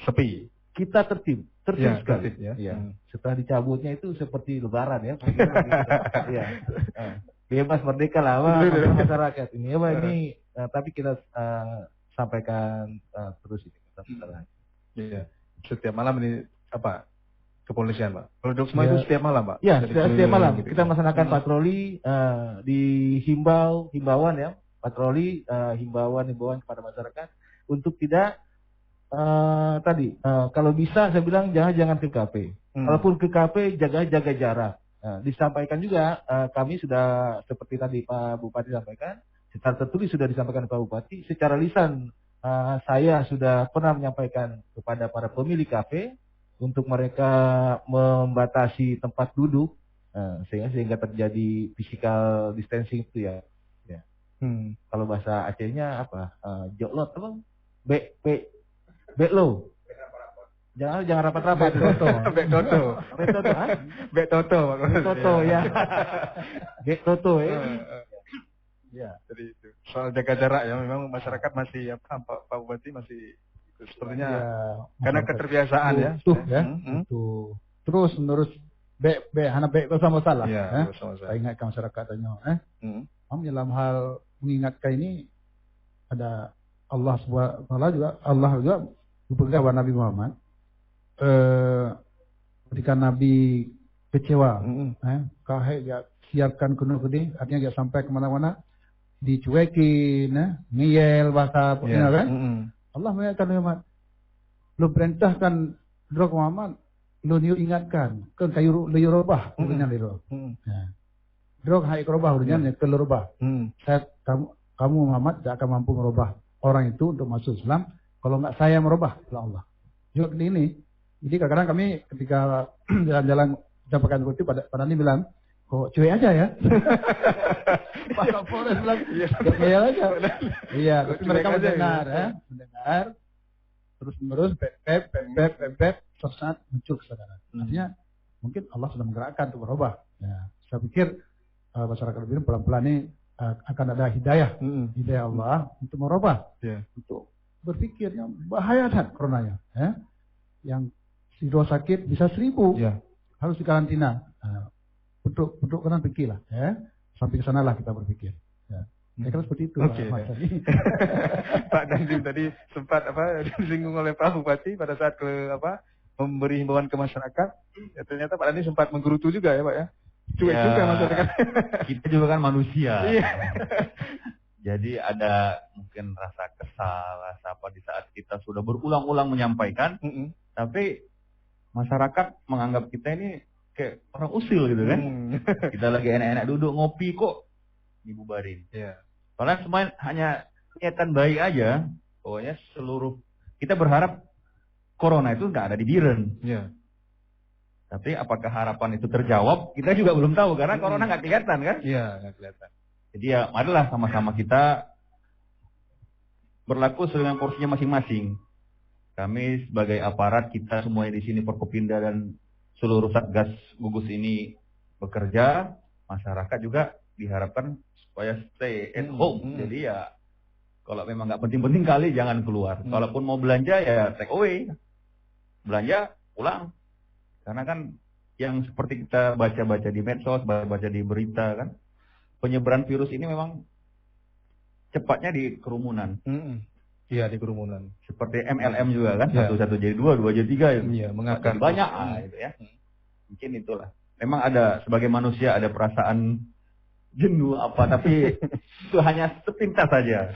sepi. Kita tertib sekali. Ya. Setelah dicabutnya itu seperti lebaran ya. Ya. Bebas merdeka lah masyarakat ini. Ini tapi kita sampaikan terus ini. Iya. Setiap malam ini apa? Kepolisian, Pak. Kalau Doksma itu setiap malam, Pak. Ya, setiap malam gitu. kita melaksanakan patroli di himbauan ya, patroli himbauan kepada masyarakat untuk tidak kalau bisa saya bilang jangan ke KP. Kalaupun ke KP jaga jarak. Disampaikan juga kami sudah seperti tadi Pak Bupati sampaikan, secara tertulis sudah disampaikan Pak Bupati, secara lisan saya sudah pernah menyampaikan kepada para pemilik KP untuk mereka membatasi tempat duduk sehingga terjadi physical distancing itu ya. Kalau bahasa Acehnya apa? Joklot apa? Beklo. Jangan rapat-rapat. Betoto ya. Betoto ya. Ya, jadi itu. Soal jaga jarak ya, memang masyarakat masih Pak Bupati masih sepertinya karena keterbiasaan ya. Itu terus menerus hana bek sama salah. Saya ingatkan masyarakat tanya. Dalam hal mengingatkan ini ada Allah SWT juga berpegang kepada Nabi Muhammad. Ketika Nabi kecewa, kahek ya siapkan kuno gede, artinya dia sampai kemana-mana dicuekin, ngeyel bahasa kan? Allah mengingatkan Muhammad. Lu perintahkan Drok Muhammad, lu ingatkan ke kayu lirobah, urunya liro. Drok hai kerubah urunya ke lirobah. Kamu Muhammad tidak akan mampu merubah orang itu untuk masuk Islam kalau nggak saya merubah Allah. Juga ini. Jadi kadang-kadang kami ketika jalan-jalan dapatkan bukti pada ini bilang, kok cuek aja ya. Pak Kapolres bilang, ngeyel aja. Iya, tapi mereka mendengar, terus pep, suatu saat muncul kesadaran. Artinya mungkin Allah sudah menggerakkan untuk berubah. Ya, saya pikir masyarakat Biren pelan-pelan ini akan ada hidayah Allah untuk merubah, untuk berpikirnya bahaya kan coronanya, yang si dua sakit bisa 1000, harus dikarantina. Untuk kanan pikirlah, sampai ke sanalah kita berpikir. Saya kira seperti itu. Pak Dandim tadi sempat disinggung oleh Pak Bupati pada saat memberi himbauan ke masyarakat. Ya, ternyata Pak Dandim sempat menggerutu juga ya Pak ya. Cuek juga masyarakat. Kita juga kan manusia. Jadi ada mungkin rasa kesal, rasa apa di saat kita sudah berulang-ulang menyampaikan, tapi masyarakat menganggap kita ini kayak orang usil gitu kan. Kita lagi enak-enak duduk ngopi kok dibubarin. Padahal semua hanya niatan baik aja. Pokoknya kita berharap corona itu nggak ada di Biren. Tapi apakah harapan itu terjawab? Kita juga belum tahu karena corona nggak kelihatan kan? Iya, nggak kelihatan. Jadi ya marilah sama-sama kita berlaku sesuai dengan porsinya masing-masing. Kami sebagai aparat, kita semuanya di sini Forkopimda dan seluruh Satgas gugus ini bekerja, masyarakat juga diharapkan supaya stay at home. Jadi ya kalau memang nggak penting-penting kali jangan keluar. Kalaupun mau belanja ya take away, belanja pulang. Karena kan yang seperti kita baca-baca di medsos, baca di berita kan, penyebaran virus ini memang cepatnya di kerumunan. Iya, di kerumunan. Seperti MLM juga kan, satu jadi dua jadi tiga. Iya, mengakar banyak gitu ya. Mungkin itulah. Memang ada sebagai manusia ada perasaan jenuh apa, tapi itu hanya sepintas saja.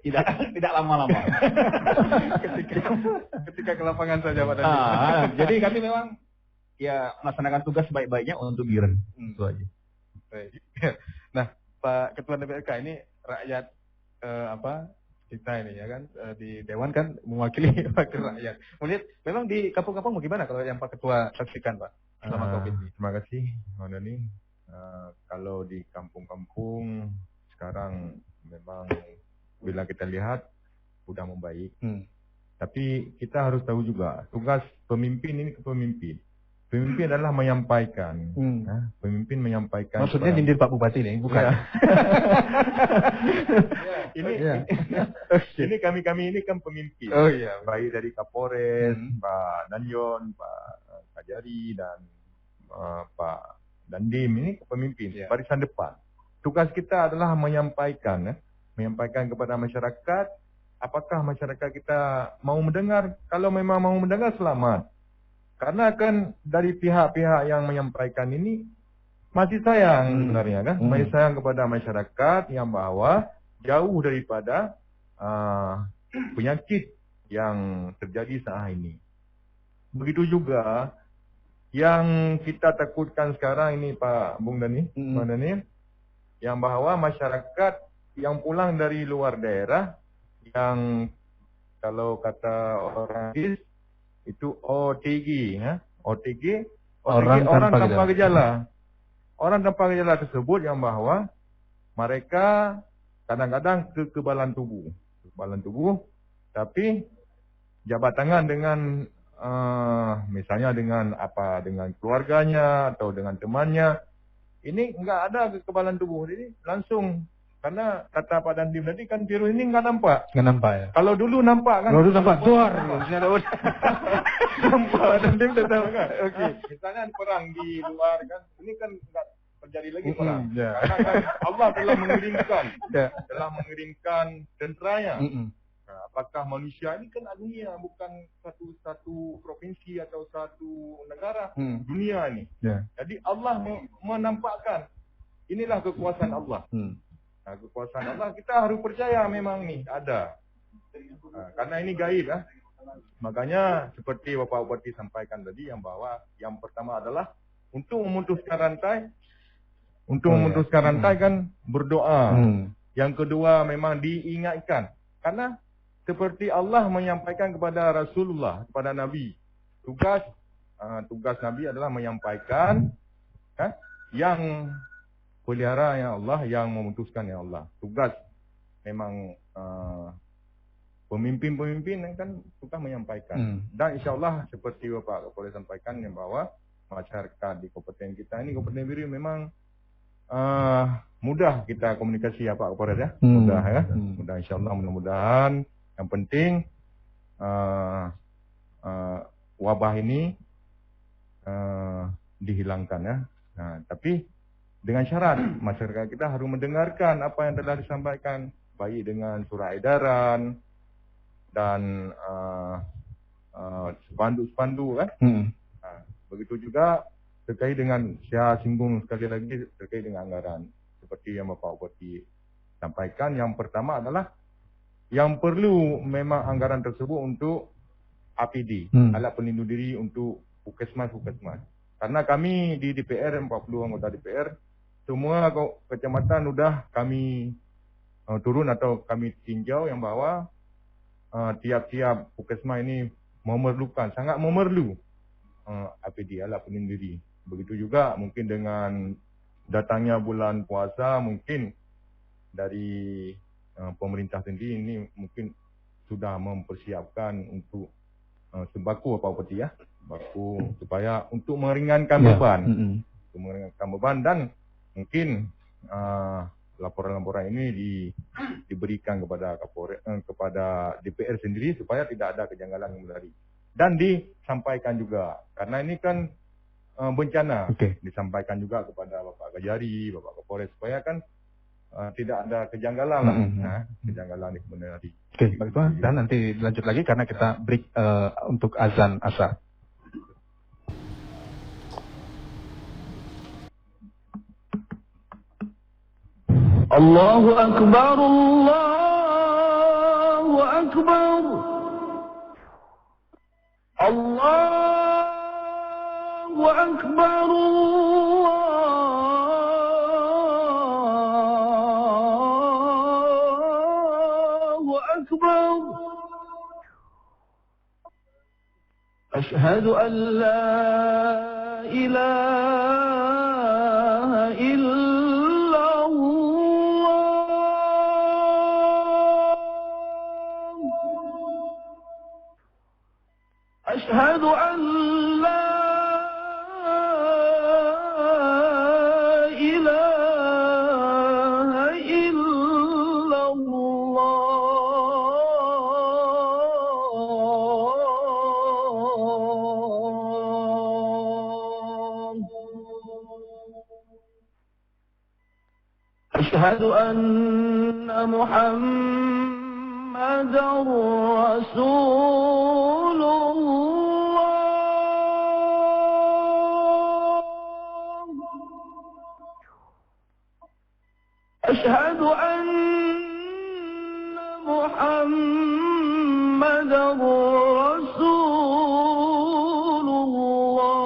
Tidak lama-lama. ketika ke lapangan saja Pak Dandi. Jadi kami memang ya melaksanakan tugas sebaik-baiknya untuk Biren. Itu aja. Baik. Nah, Pak Ketua DPRK ini rakyat kita ini ya kan di Dewan kan mewakili wakil rakyat. Melihat memang di kampung-kampung bagaimana kalau yang Pak Ketua saksikan Pak selama COVID ini? Terima kasih Bang Dani. Kalau di kampung-kampung sekarang memang bila kita lihat sudah membaik. Tapi kita harus tahu juga tugas pemimpin ini kepemimpin. Pemimpin adalah menyampaikan. Pemimpin menyampaikan. Maksudnya nyindir Pak Bupati nih, bukan? Ini kami ini kan pemimpin. Oh iya. Baik dari Kapolres, Pak Danyon, Pak Kajari dan Pak Dandim ini kepemimpin, barisan depan. Tugas kita adalah menyampaikan menyampaikan kepada masyarakat. Apakah masyarakat kita mau mendengar? Kalau memang mau mendengar, selamat. Karena kan dari pihak-pihak yang menyampaikan ini masih sayang sebenarnya kan, masih sayang kepada masyarakat yang bahwa jauh daripada penyakit yang terjadi saat ini. Begitu juga yang kita takutkan sekarang ini Pak Bung Dani, Pak Dani, yang bahwa masyarakat yang pulang dari luar daerah, yang kalau kata orang itu OTG, ya? OTG orang tanpa gejala. Orang tanpa gejala tersebut yang bahwa mereka kadang-kadang kekebalan tubuh, tapi jabat tangan dengan misalnya dengan keluarganya atau dengan temannya, ini enggak ada kekebalan tubuh, jadi langsung. Karena kata Pak Dandim tadi kan virus ini nggak nampak. Nggak nampak ya? Kalau dulu nampak kan? Kalau dulu nampak, duar. Nampak Pak Dandim tahu kan? Oke. Misalnya perang di luar kan, ini kan nggak terjadi lagi perang. Karena kan Allah telah mengirimkan tenteranya. Nah, apakah manusia ini kan dunia, bukan satu provinsi atau satu negara, dunia ini. Jadi Allah menampakkan inilah kekuasaan Allah. Nah, kekuasaan Allah kita harus percaya memang nih ada. Nah, karena ini gaib ya. Makanya seperti Bapak Bupati sampaikan tadi yang bahwa yang pertama adalah untuk memutuskan rantai. Untuk memutuskan rantai kan berdoa. Yang kedua memang diingatkan. Karena seperti Allah menyampaikan kepada Rasulullah, kepada Nabi, tugas Nabi adalah menyampaikan yang pelihara yang Allah, yang memutuskan yang Allah. Tugas memang pemimpin-pemimpin yang kan suka menyampaikan. Dan insya Allah seperti Bapak Kapolres sampaikan yang bahwa masyarakat di kabupaten kita ini, Kabupaten Biru memang mudah kita komunikasi ya Pak Kapolres ya. Mudah ya. Mudah insya Allah, mudah-mudahan. Yang penting wabah ini dihilangkan ya. Nah, tapi dengan syarat masyarakat kita harus mendengarkan apa yang telah disampaikan, baik dengan surat edaran dan spanduk-spanduk kan. Nah, begitu juga terkait dengan, saya singgung sekali lagi terkait dengan anggaran. Seperti yang Bapak Bupati sampaikan, yang pertama adalah yang perlu memang anggaran tersebut untuk APD, alat pelindung diri untuk puskesmas. Karena kami di DPR, 40 anggota DPR, semua kecamatan sudah kami turun atau kami tinjau yang bahwa tiap-tiap puskesmas ini sangat memerlukan APD, alat pelindung diri. Begitu juga mungkin dengan datangnya bulan puasa, mungkin dari pemerintah sendiri ini mungkin sudah mempersiapkan untuk sembako Pak Bupati ya, sembako supaya untuk meringankan beban, untuk meringankan beban, dan mungkin laporan-laporan ini diberikan kepada kepada DPR sendiri supaya tidak ada kejanggalan yang berlari, dan disampaikan juga karena ini kan bencana, disampaikan juga kepada Bapak Kajari, Bapak Kapolres supaya kan tidak ada kejanggalan kejanggalan di kemudian hari. Oke, baik Pak. Dan nanti lanjut lagi karena kita break untuk azan asar. Allahu Akbar, Allahu Akbar, Allahu Akbar, Allahu Akbar. Ashhadu an la ilaha أشهد أن لا إله إلا الله أشهد أن محمدا رسول الله أشهد أن محمدا رسول الله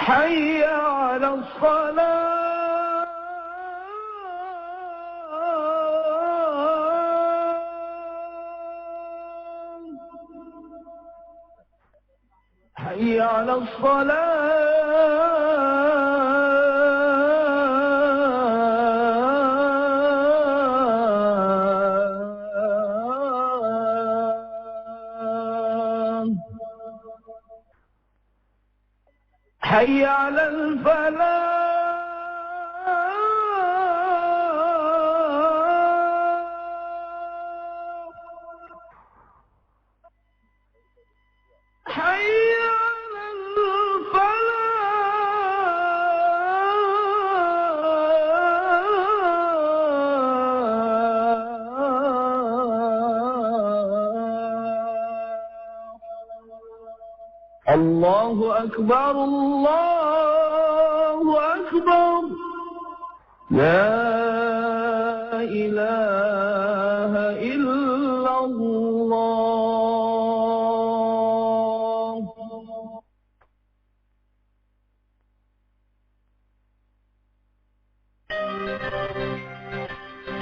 حي على الصلاة حي على الصلاة حي على الفلاح حي على الفلاح الله أكبر الله أكبر لا إله إلا الله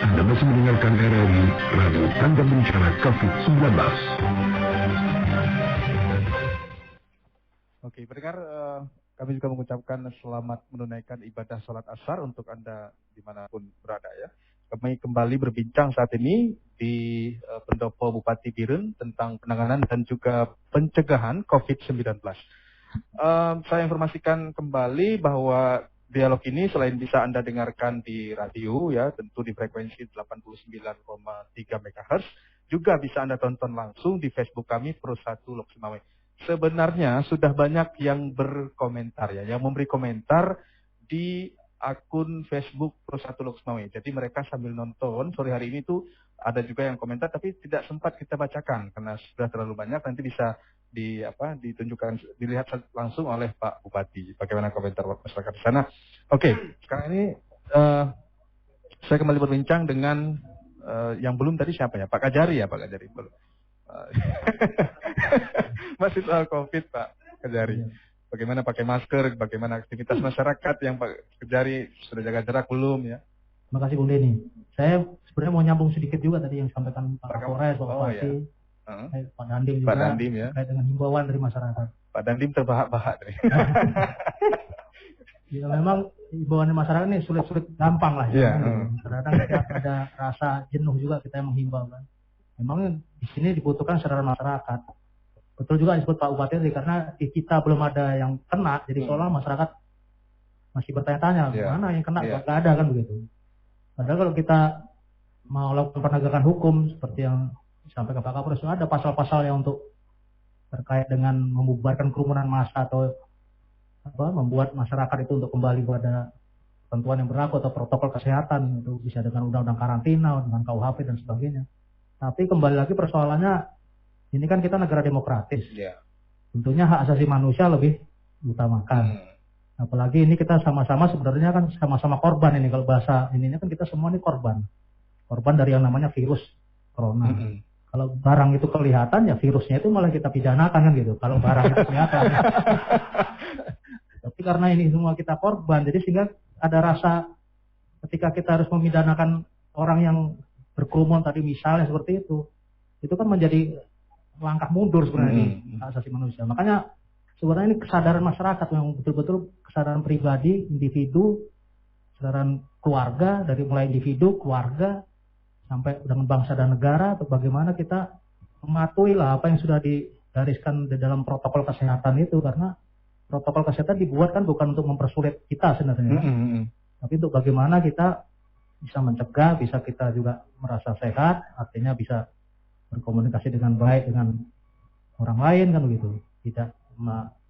Anda masih mendengarkan RRI Radio Tanggap Bencana COVID-19. Oke, pendengar, kami juga mengucapkan selamat menunaikan ibadah sholat asar untuk Anda dimanapun berada ya. Kami kembali berbincang saat ini di Pendopo Bupati Biren tentang penanganan dan juga pencegahan COVID-19. Saya informasikan kembali bahwa dialog ini selain bisa Anda dengarkan di radio ya, tentu di frekuensi 89,3 MHz, juga bisa Anda tonton langsung di Facebook kami Pro1 Lok Sumawe. Sebenarnya sudah banyak yang berkomentar ya, yang memberi komentar di akun Facebook Pro1 Lok Sumawe. Jadi mereka sambil nonton sore hari ini tuh ada juga yang komentar tapi tidak sempat kita bacakan karena sudah terlalu banyak. Nanti bisa ditunjukkan, dilihat langsung oleh Pak Bupati bagaimana komentar masyarakat di sana. Oke, sekarang ini saya kembali berbincang dengan yang belum tadi siapa ya? Pak Kajari ya, Pak Kajari belum. Masih soal COVID, Pak Kajari. Bagaimana pakai masker, bagaimana aktivitas masyarakat yang Pak Kajari sudah jaga jarak belum ya? Terima kasih Bung Denny. Saya sebenarnya mau nyambung sedikit juga tadi yang disampaikan Pak Kapolres, Pak Bupati, Pak Dandim juga, Pak Dandim, ya, terkait dengan himbauan dari masyarakat. Pak Dandim terbahak-bahak nih. Ya memang himbauan dari masyarakat ini sulit-sulit gampang lah ya. Kadang-kadang kita ada rasa jenuh juga kita yang menghimbau kan. Memang di sini dibutuhkan kesadaran masyarakat. Betul juga disebut Pak Bupati tadi karena di kita belum ada yang kena, jadi seolah masyarakat masih bertanya-tanya mana yang kena, nggak ada kan begitu. Padahal kalau kita mau lakukan penegakan hukum seperti yang disampaikan Pak Kapolres, ada pasal-pasal yang untuk terkait dengan membubarkan kerumunan massa atau membuat masyarakat itu untuk kembali pada ketentuan yang berlaku atau protokol kesehatan, itu bisa dengan undang-undang karantina, dengan KUHP dan sebagainya. Tapi kembali lagi persoalannya, ini kan kita negara demokratis. Tentunya hak asasi manusia lebih diutamakan. Apalagi ini kita sama-sama sebenarnya kan sama-sama korban ini. Kalau bahasa ininya kan kita semua ini korban. Korban dari yang namanya virus corona. Kalau barang itu kelihatan ya virusnya itu malah kita pidanakan kan gitu. Kalau barangnya kelihatan. Tapi karena ini semua kita korban, jadi sehingga ada rasa ketika kita harus memidanakan orang yang berkerumun tadi misalnya seperti itu kan menjadi langkah mundur sebenarnya di hak asasi manusia. Makanya sebenarnya ini kesadaran masyarakat yang betul-betul kesadaran pribadi, individu, kesadaran keluarga, dari mulai individu, keluarga, sampai dengan bangsa dan negara, atau bagaimana kita mematuhi lah apa yang sudah digariskan di dalam protokol kesehatan itu, karena protokol kesehatan dibuat kan bukan untuk mempersulit kita sebenarnya, tapi untuk bagaimana kita bisa mencegah, bisa kita juga merasa sehat, artinya bisa berkomunikasi dengan baik dengan orang lain kan begitu, tidak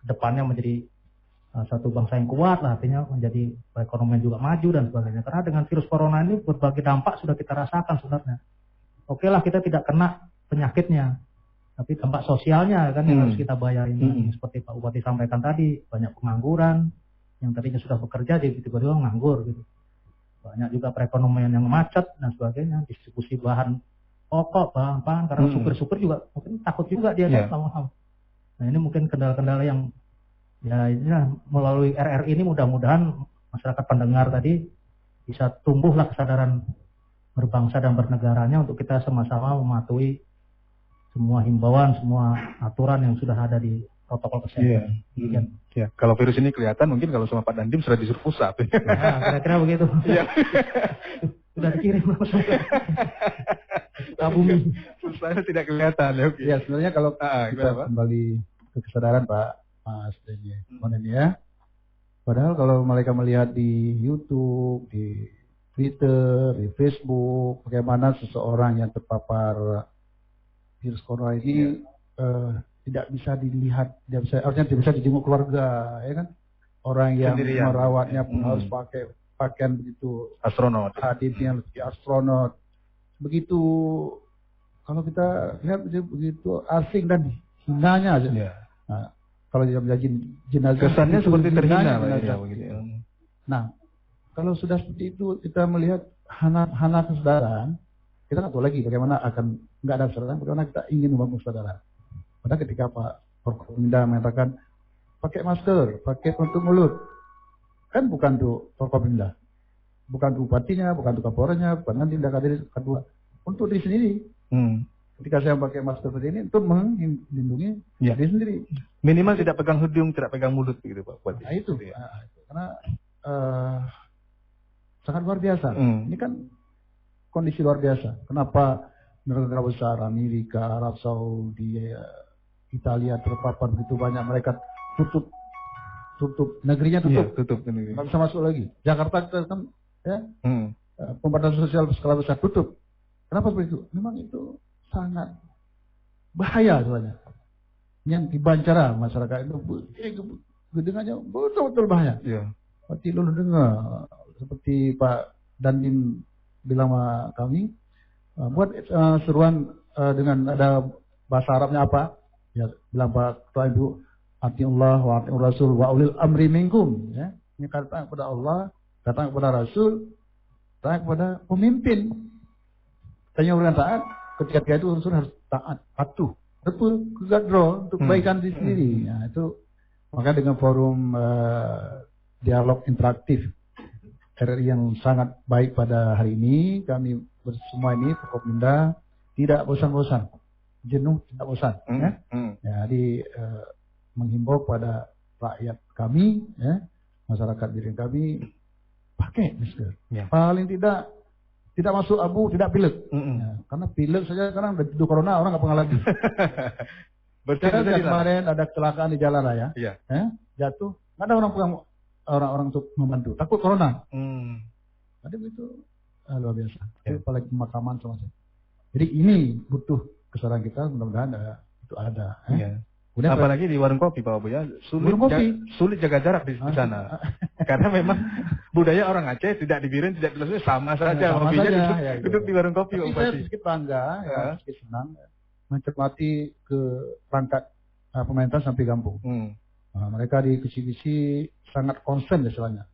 depannya menjadi satu bangsa yang kuat lah, artinya menjadi perekonomian juga maju dan sebagainya. Karena dengan virus corona ini berbagai dampak sudah kita rasakan sebenarnya. Oke lah kita tidak kena penyakitnya, tapi dampak sosialnya kan yang harus kita bayarin. Seperti Pak Bupati sampaikan tadi, banyak pengangguran yang tadinya sudah bekerja jadi tiba-tiba nganggur gitu. Banyak juga perekonomian yang macet dan sebagainya, distribusi bahan pokok, bahan pangan, karena supir-supir juga mungkin takut juga dia lama-lama. Nah ini mungkin kendala-kendala yang ya inilah, melalui RRI ini mudah-mudahan masyarakat pendengar tadi bisa tumbuhlah kesadaran berbangsa dan bernegaranya untuk kita sama-sama mematuhi semua himbauan, semua aturan yang sudah ada di protokol kesehatan. Ya, kalau virus ini kelihatan mungkin kalau sama Pak Dandim sudah disuruh pusat. Nah, kira-kira begitu. Sudah dikirim langsung ke bumi. Pusatnya tidak kelihatan. Ya, sebenarnya kalau kita kembali ke kesadaran Pak Mas Denny ya. Padahal kalau mereka melihat di YouTube, di Twitter, di Facebook, bagaimana seseorang yang terpapar virus corona ini tidak bisa dilihat, artinya tidak bisa dijenguk keluarga, ya kan? Orang yang sendirian, merawatnya pun harus pakai pakaian begitu astronot, hadirnya seperti astronot. Begitu kalau kita lihat begitu asing dan hinanya aja. Nah, kalau dia menjadi jenazah kesannya seperti terhina Nah, kalau sudah seperti itu kita melihat hana kesadaran, kita nggak tahu lagi bagaimana akan nggak ada kesadaran, bagaimana kita ingin membangun kesadaran. Padahal ketika Pak Forkopimda mengatakan pakai masker, pakai penutup mulut, kan bukan tuh Forkopimda, bukan tuh bupatinya, bukan tuh kapolresnya, bukan nanti tindak hadir kedua, untuk diri sendiri. Ketika saya pakai masker seperti ini untuk melindungi diri sendiri. Minimal tidak pegang hidung, tidak pegang mulut begitu Pak Bupati. Nah itu, karena sangat luar biasa. Ini kan kondisi luar biasa. Kenapa negara besar Amerika, Arab Saudi, Italia terpapar begitu banyak, mereka tutup negerinya, tutup nggak bisa masuk lagi. Jakarta kan ya pembatasan sosial skala besar tutup. Kenapa seperti itu? Memang itu sangat bahaya soalnya. Yang dibancara masyarakat itu dengannya betul-betul bahaya. Seperti lu dengar, seperti Pak Dandim bilang sama kami, buat seruan dengan ada bahasa Arabnya apa? Ya, bilang Pak Ketua Ibu, atiullah wa atiur Rasul wa ulil amri minkum. Ya, ini kata kepada Allah, kata kepada Rasul, kata kepada pemimpin. Tanya orang taat, ketika itu unsur harus taat, patuh, betul, kegadro untuk kebaikan diri sendiri. Nah, itu maka dengan forum dialog interaktif RRI yang sangat baik pada hari ini, kami semua ini Forkopimda tidak bosan-bosan, jenuh tidak bosan. Jadi menghimbau pada rakyat kami, masyarakat diri kami, pakai masker. Paling tidak masuk abu, tidak pilek. Karena pilek saja sekarang udah tuduh corona, orang nggak pernah lagi. Kemarin ada kecelakaan di jalan raya, jatuh, nggak ada orang untuk membantu, takut corona. Jadi begitu luar biasa. Apalagi pemakaman semacam. Jadi ini butuh kesadaran kita, mudah-mudahan itu ada. Apalagi di warung kopi Pak Abu ya, sulit jaga jarak di sana. Karena memang budaya orang Aceh tidak dibirin, tidak dilakukan sama saja. Duduk di warung kopi Pak Bupati. Saya sedikit bangga, sedikit senang mencermati ke perangkat pemerintah sampai kampung. Mereka di kisi-kisi sangat konsen istilahnya.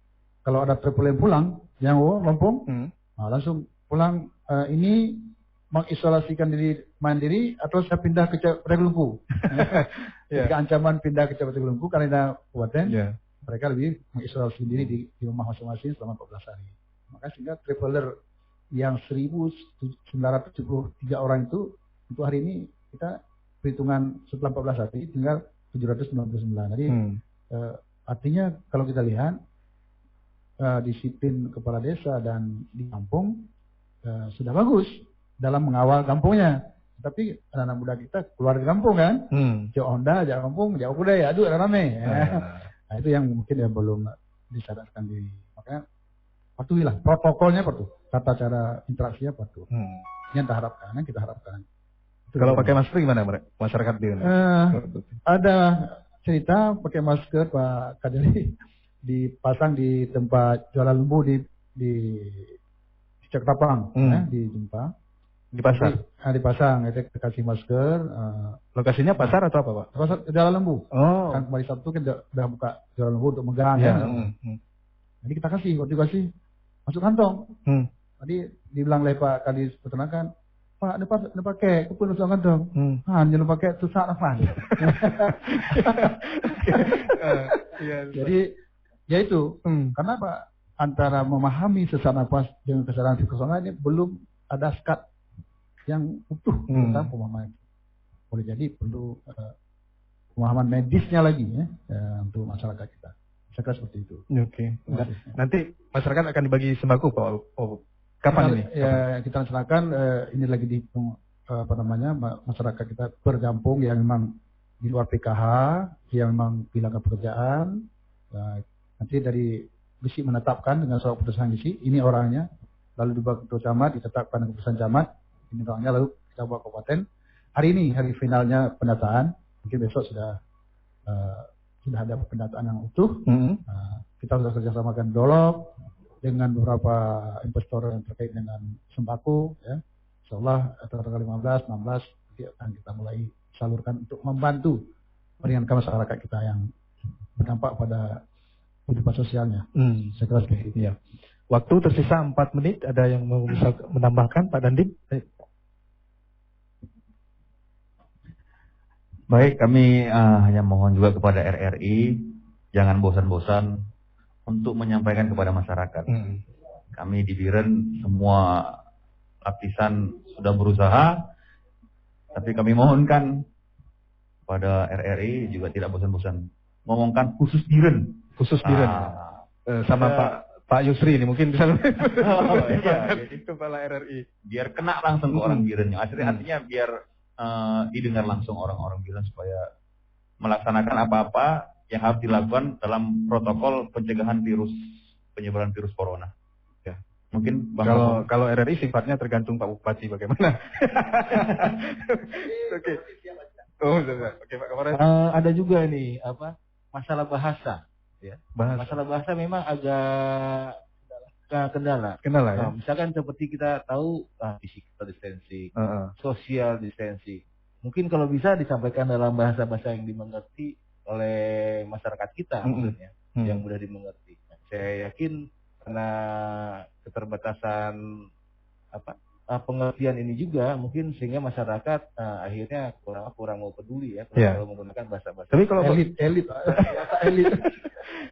Kalau ada travel yang pulang, yang Lampung, langsung pulang ini mengisolasikan diri mandiri atau saya pindah ke Tegelungku. Ketika ancaman pindah ke Tegelungku karena kabupaten, mereka lebih mengisolasi diri di rumah masing-masing selama 14 hari. Maka sehingga traveler yang 1.973 orang itu untuk hari ini kita perhitungan setelah 14 hari tinggal 799. Jadi artinya kalau kita lihat disiplin kepala desa dan di kampung sudah bagus dalam mengawal kampungnya. Tapi anak-anak muda kita keluar dari kampung kan, jauh Honda, jauh kampung, jauh kuda ya, aduh rame. Nah itu yang mungkin yang belum disadarkan diri. Makanya patuhilah, protokolnya patuh, tata cara interaksinya patuh. Yang kita harapkan, Kalau pakai masker gimana masyarakat di sana? Ada cerita pakai masker Pak Kadeli dipasang di tempat jualan lembu di Caktapang, di Jempa. Dipasang? Dipasang, itu kasih masker. Lokasinya pasar atau apa Pak? Pasar jualan lembu. Oh. Kan kemarin Sabtu kan udah buka jualan lembu untuk megang ya. Jadi kita waktu kasih masuk kantong. Tadi dibilang oleh Pak Kadis Peternakan, Pak, ini pakai kupon masuk kantong. Jangan pakai susah apa. Jadi ya itu. Karena Pak, antara memahami sesak nafas dengan kesadaran psikososial ini belum ada sekat yang utuh tentang pemahaman. Boleh jadi perlu pemahaman medisnya lagi ya untuk masyarakat kita. Saya kira seperti itu. Oke. Nanti masyarakat akan dibagi sembako Pak. Kapan ini? Ya kita laksanakan ini lagi di masyarakat kita berjampung yang memang di luar PKH, yang memang kehilangan pekerjaan. Nanti dari Gesi menetapkan dengan surat keputusan Gesi, ini orangnya, lalu dibawa ke camat, ditetapkan dengan keputusan camat, ini orangnya, lalu kita bawa ke kabupaten. Hari ini hari finalnya pendataan, mungkin besok sudah ada pendataan yang utuh. Kita sudah kerjasamakan Dolog dengan beberapa investor yang terkait dengan sembako, ya. Insyaallah tanggal 15, 16 nanti akan kita mulai salurkan untuk membantu meringankan masyarakat kita yang berdampak pada kehidupan sosialnya. Saya kira seperti itu. Ya. Waktu tersisa 4 menit, ada yang mau bisa menambahkan Pak Dandim? Baik, kami hanya mohon juga kepada RRI jangan bosan-bosan untuk menyampaikan kepada masyarakat. Kami di Biren semua lapisan sudah berusaha, tapi kami mohonkan kepada RRI juga tidak bosan-bosan ngomongkan khusus Biren. Khusus Biren. Sama Pak Yusri ini mungkin bisa jadi kepala RRI. Biar kena langsung ke orang Birennya. Artinya biar didengar langsung orang-orang Biren supaya melaksanakan apa-apa yang harus dilakukan dalam protokol pencegahan penyebaran virus corona. Ya. Mungkin kalau RRI sifatnya tergantung Pak Bupati bagaimana. Oke. Oke Pak Kapolres. Ada juga nih masalah bahasa. Ya. Masalah bahasa memang agak kendala. Ya. Misalkan seperti kita tahu physical distancing, social distancing. Mungkin kalau bisa disampaikan dalam bahasa-bahasa yang dimengerti oleh masyarakat kita, maksudnya yang mudah dimengerti. Saya yakin karena keterbatasan pengertian ini juga mungkin sehingga masyarakat akhirnya kurang mau peduli ya kalau menggunakan bahasa-bahasa. Tapi kalau elit.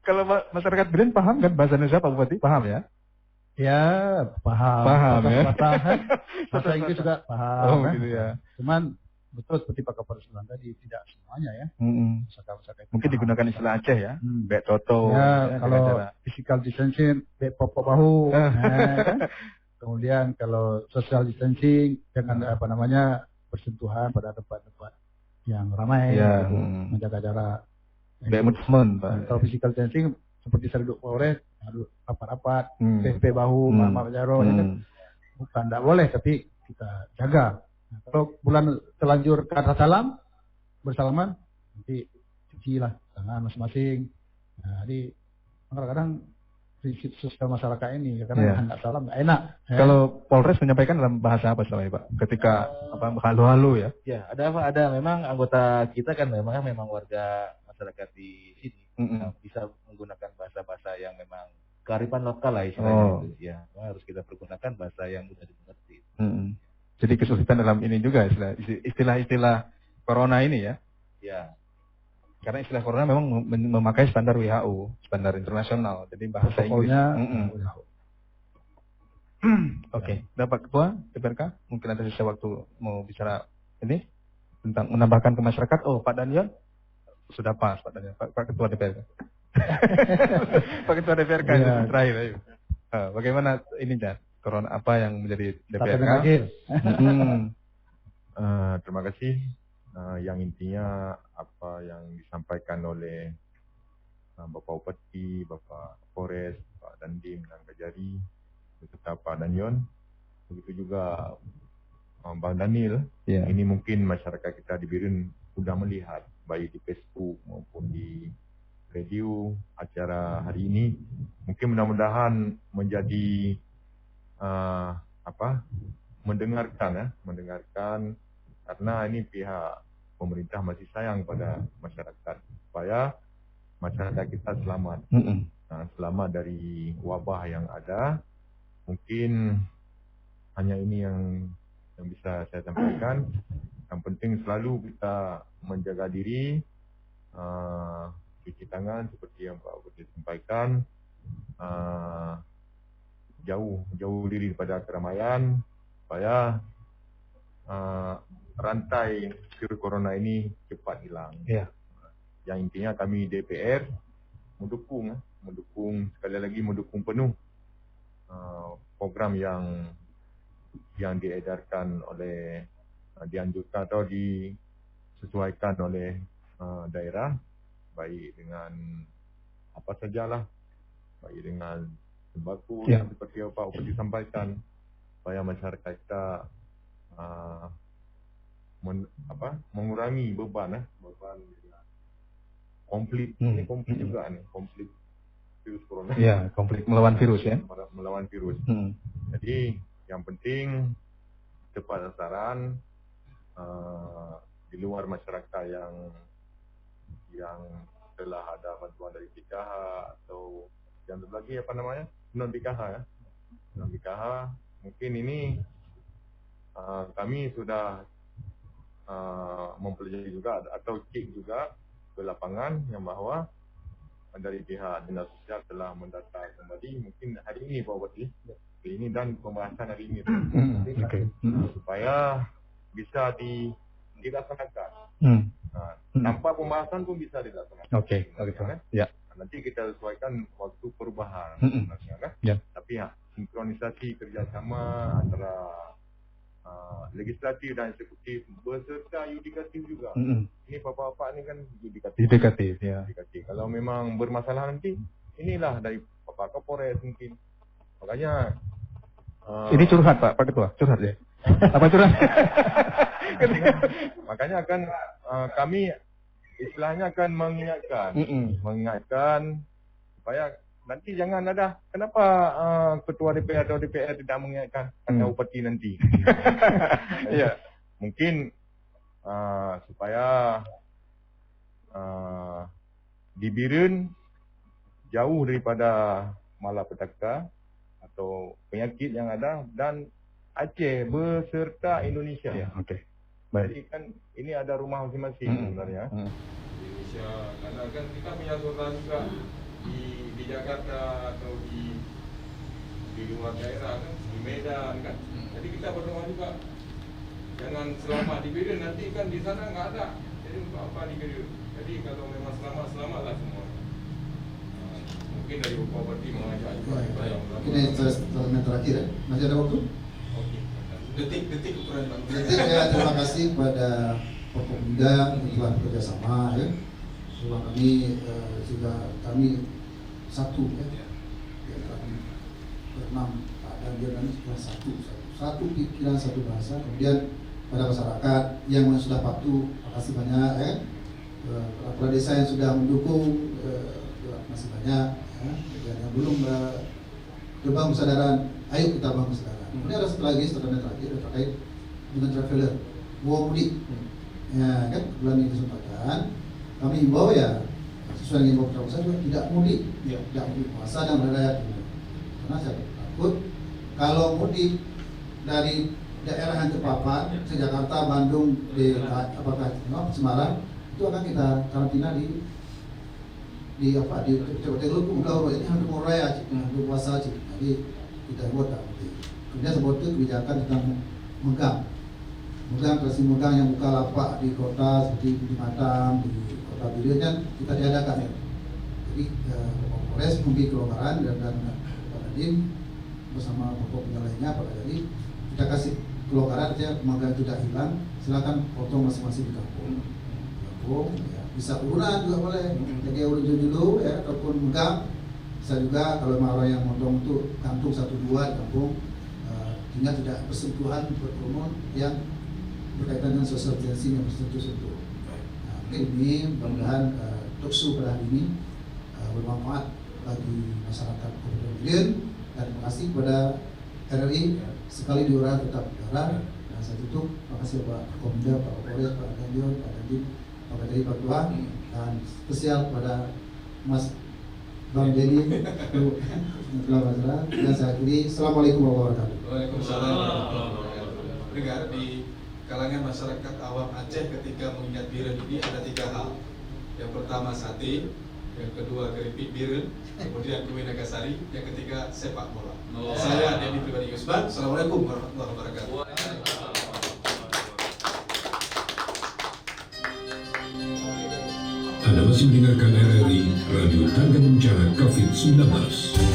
Kalau masyarakat Biren paham kan bahasa Indonesia Pak Bupati? Paham ya? Ya, paham ya. Bahasa Inggris juga paham. Gitu ya. Cuman betul seperti Pak Kapolres bilang tadi, tidak semuanya ya. Mungkin digunakan istilah Aceh ya. Bek toto. Ya, kalau physical distancing, bek popok bahu. Kan? Kemudian kalau social distancing dengan bersentuhan pada tempat-tempat yang ramai, menjaga jarak. Bek movement, Pak. Kalau physical distancing seperti saya duduk Polres, rapat-rapat, PP bahu, mama jaro, ya kan? Bukan tidak boleh, tapi kita jaga. Nah, kalau bulan terlanjur kata salam, bersalaman, nanti cuci lah tangan masing-masing. Nah, jadi kadang-kadang prinsip sosial masyarakat ini, karena nggak salam nggak enak. Kalau Polres menyampaikan dalam bahasa apa selama Pak? Ketika halo-halo ya? Ya, ada memang anggota kita kan memang warga masyarakat di sini bisa menggunakan bahasa-bahasa yang memang kearifan lokal lah istilahnya itu. Ya, harus kita pergunakan bahasa yang mudah dimengerti. Jadi kesulitan dalam ini juga istilah-istilah corona ini ya? Ya. Karena istilah corona memang memakai standar WHO, standar internasional. Jadi bahasa Inggris. WHO. Oke, Bapak Ketua DPRK, mungkin ada sisa waktu mau bicara ini tentang menambahkan ke masyarakat. Oh, Pak Daniel sudah pas Pak Daniel, Pak Ketua DPRK. Pak Ketua DPRK terakhir. Ayo. Bagaimana ini Jan? Corona apa yang menjadi DPRK? Terima kasih. Yang intinya apa yang disampaikan oleh Bapak Bupati, Bapak Kapolres, Pak Dandim dan Kajari, beserta Pak Danyon, begitu juga Bang Daniel, Ya. ini mungkin masyarakat kita di Biren sudah melihat baik di Facebook maupun di radio acara hari ini. Mungkin mudah-mudahan menjadi mendengarkan karena ini pihak pemerintah masih sayang pada masyarakat supaya masyarakat kita selamat. Selamat dari wabah yang ada. Mungkin hanya ini yang bisa saya sampaikan. Yang penting selalu kita menjaga diri, cuci tangan seperti yang Pak Budi sampaikan, jauh diri daripada keramaian supaya rantai virus corona ini cepat hilang. Ya. Yang intinya kami DPR mendukung penuh program yang diedarkan oleh dianjurkan atau disesuaikan oleh daerah, baik dengan apa sajalah, baik dengan sembako seperti yang Pak Bupati sampaikan, supaya masyarakat kita mengurangi beban konflik juga nih, konflik virus corona. Ya, konflik melawan virus ya. Melawan virus. Jadi yang penting tepat sasaran, di luar masyarakat yang telah ada bantuan dari PKH atau yang lagi non PKH ya. Non PKH mungkin ini kami sudah mempelajari juga atau cek juga ke lapangan yang bahwa dari pihak dinas sosial telah mendata kembali mungkin hari ini Pak Bupati ini dan pembahasan hari ini supaya bisa dilaksanakan. Tanpa pembahasan pun bisa dilaksanakan. Ya. Nanti kita sesuaikan waktu perubahan. Tapi sinkronisasi kerjasama antara legislatif dan eksekutif beserta yudikatif juga. Ini bapak-bapak ini kan Yudikatif ya. Kalau memang bermasalah nanti, inilah dari Bapak Kapolres mungkin. Makanya ini curhat Pak Ketua, curhat ya. Apa curhat? Makanya akan kami istilahnya akan mengingatkan supaya nanti jangan ada kenapa ketua DPR atau DPR tidak mengingatkan kata Bupati nanti. Ya, mungkin supaya di Biren jauh daripada malapetaka atau penyakit yang ada dan Aceh beserta Indonesia. Ya, Jadi kan ini ada rumah masing-masing sebenarnya. Indonesia, karena kan kita punya saudara juga di Jakarta atau di luar daerah kan, di Medan kan. Jadi kita berdoa juga jangan selama di Biren, nanti kan di sana nggak ada. Jadi untuk apa di Biren? Jadi kalau memang selamatlah semua. Mungkin dari Bapak Bupati mengajak juga. Ini statement terakhir ya. Masih ada waktu? Detik ukuran Bang. Ya, terima kasih kepada Forkopimda yang telah bekerjasama ya. Semua kami satu ya. Kami berenam dan dia satu pikiran, satu bahasa. Kemudian pada masyarakat yang sudah patuh, terima kasih banyak ya. Kepala desa yang sudah mendukung, masih banyak ya. Yang belum berbangun kesadaran, ayo kita bangun kesadaran. Kemudian ada satu lagi statement terakhir terkait dengan traveler, bawa mudik. Ya kan, bulan ini kesempatan kami himbau ya sesuai dengan himbau pusat juga tidak mudik, tidak mudik puasa dan berada karena saya takut kalau mudik dari daerah yang terpapar, Jakarta, Bandung, Semarang, itu akan kita karantina di Jawa ini hampir mau raya, hampir puasa, jadi kita buat tak mudik. Kemudian seperti kebijakan tentang megang kreasi megang yang buka lapak di kota seperti di Batam, di kota Biren kan kita diadakan ya. Jadi Bapak Polres memberi kelonggaran dan Pak Nadiem bersama Bapak lainnya Pak Jadi kita kasih kelonggaran saja, megang itu tidak hilang, silakan potong masing-masing di kampung ya. Bisa urunan juga boleh, jadi urun dulu ya ataupun megang. Bisa juga kalau memang orang yang motong itu kantung 1-2 di kampung sehingga tidak bersentuhan berkerumun yang berkaitan dengan social distancing yang bersentuh-sentuh. Nah, ini mudah-mudahan talkshow pada hari ini bermanfaat bagi masyarakat Kabupaten Biren, dan terima kasih kepada RRI sekali diurah tetap diurah. Nah, saya tutup. Terima kasih Pak Komda, Pak Kapolres, Pak Dandion, Pak Dandim, Pak Kadari, Pak Tua, dan spesial kepada Mas Bang Denny dan saya akhiri. Assalamualaikum warahmatullahi wabarakatuh. Waalaikumsalam warahmatullahi wabarakatuh. Dengar di kalangan masyarakat awam Aceh ketika mengingat Biren ini ada 3 hal. Yang pertama sate, yang kedua keripik Biren, kemudian kue Nagasari, yang ketiga sepak bola. Saya Denny Pribadi Yusban. Assalamualaikum warahmatullahi wabarakatuh. Anda masih mendengarkan RRI Radio Tangga Bencana COVID-19.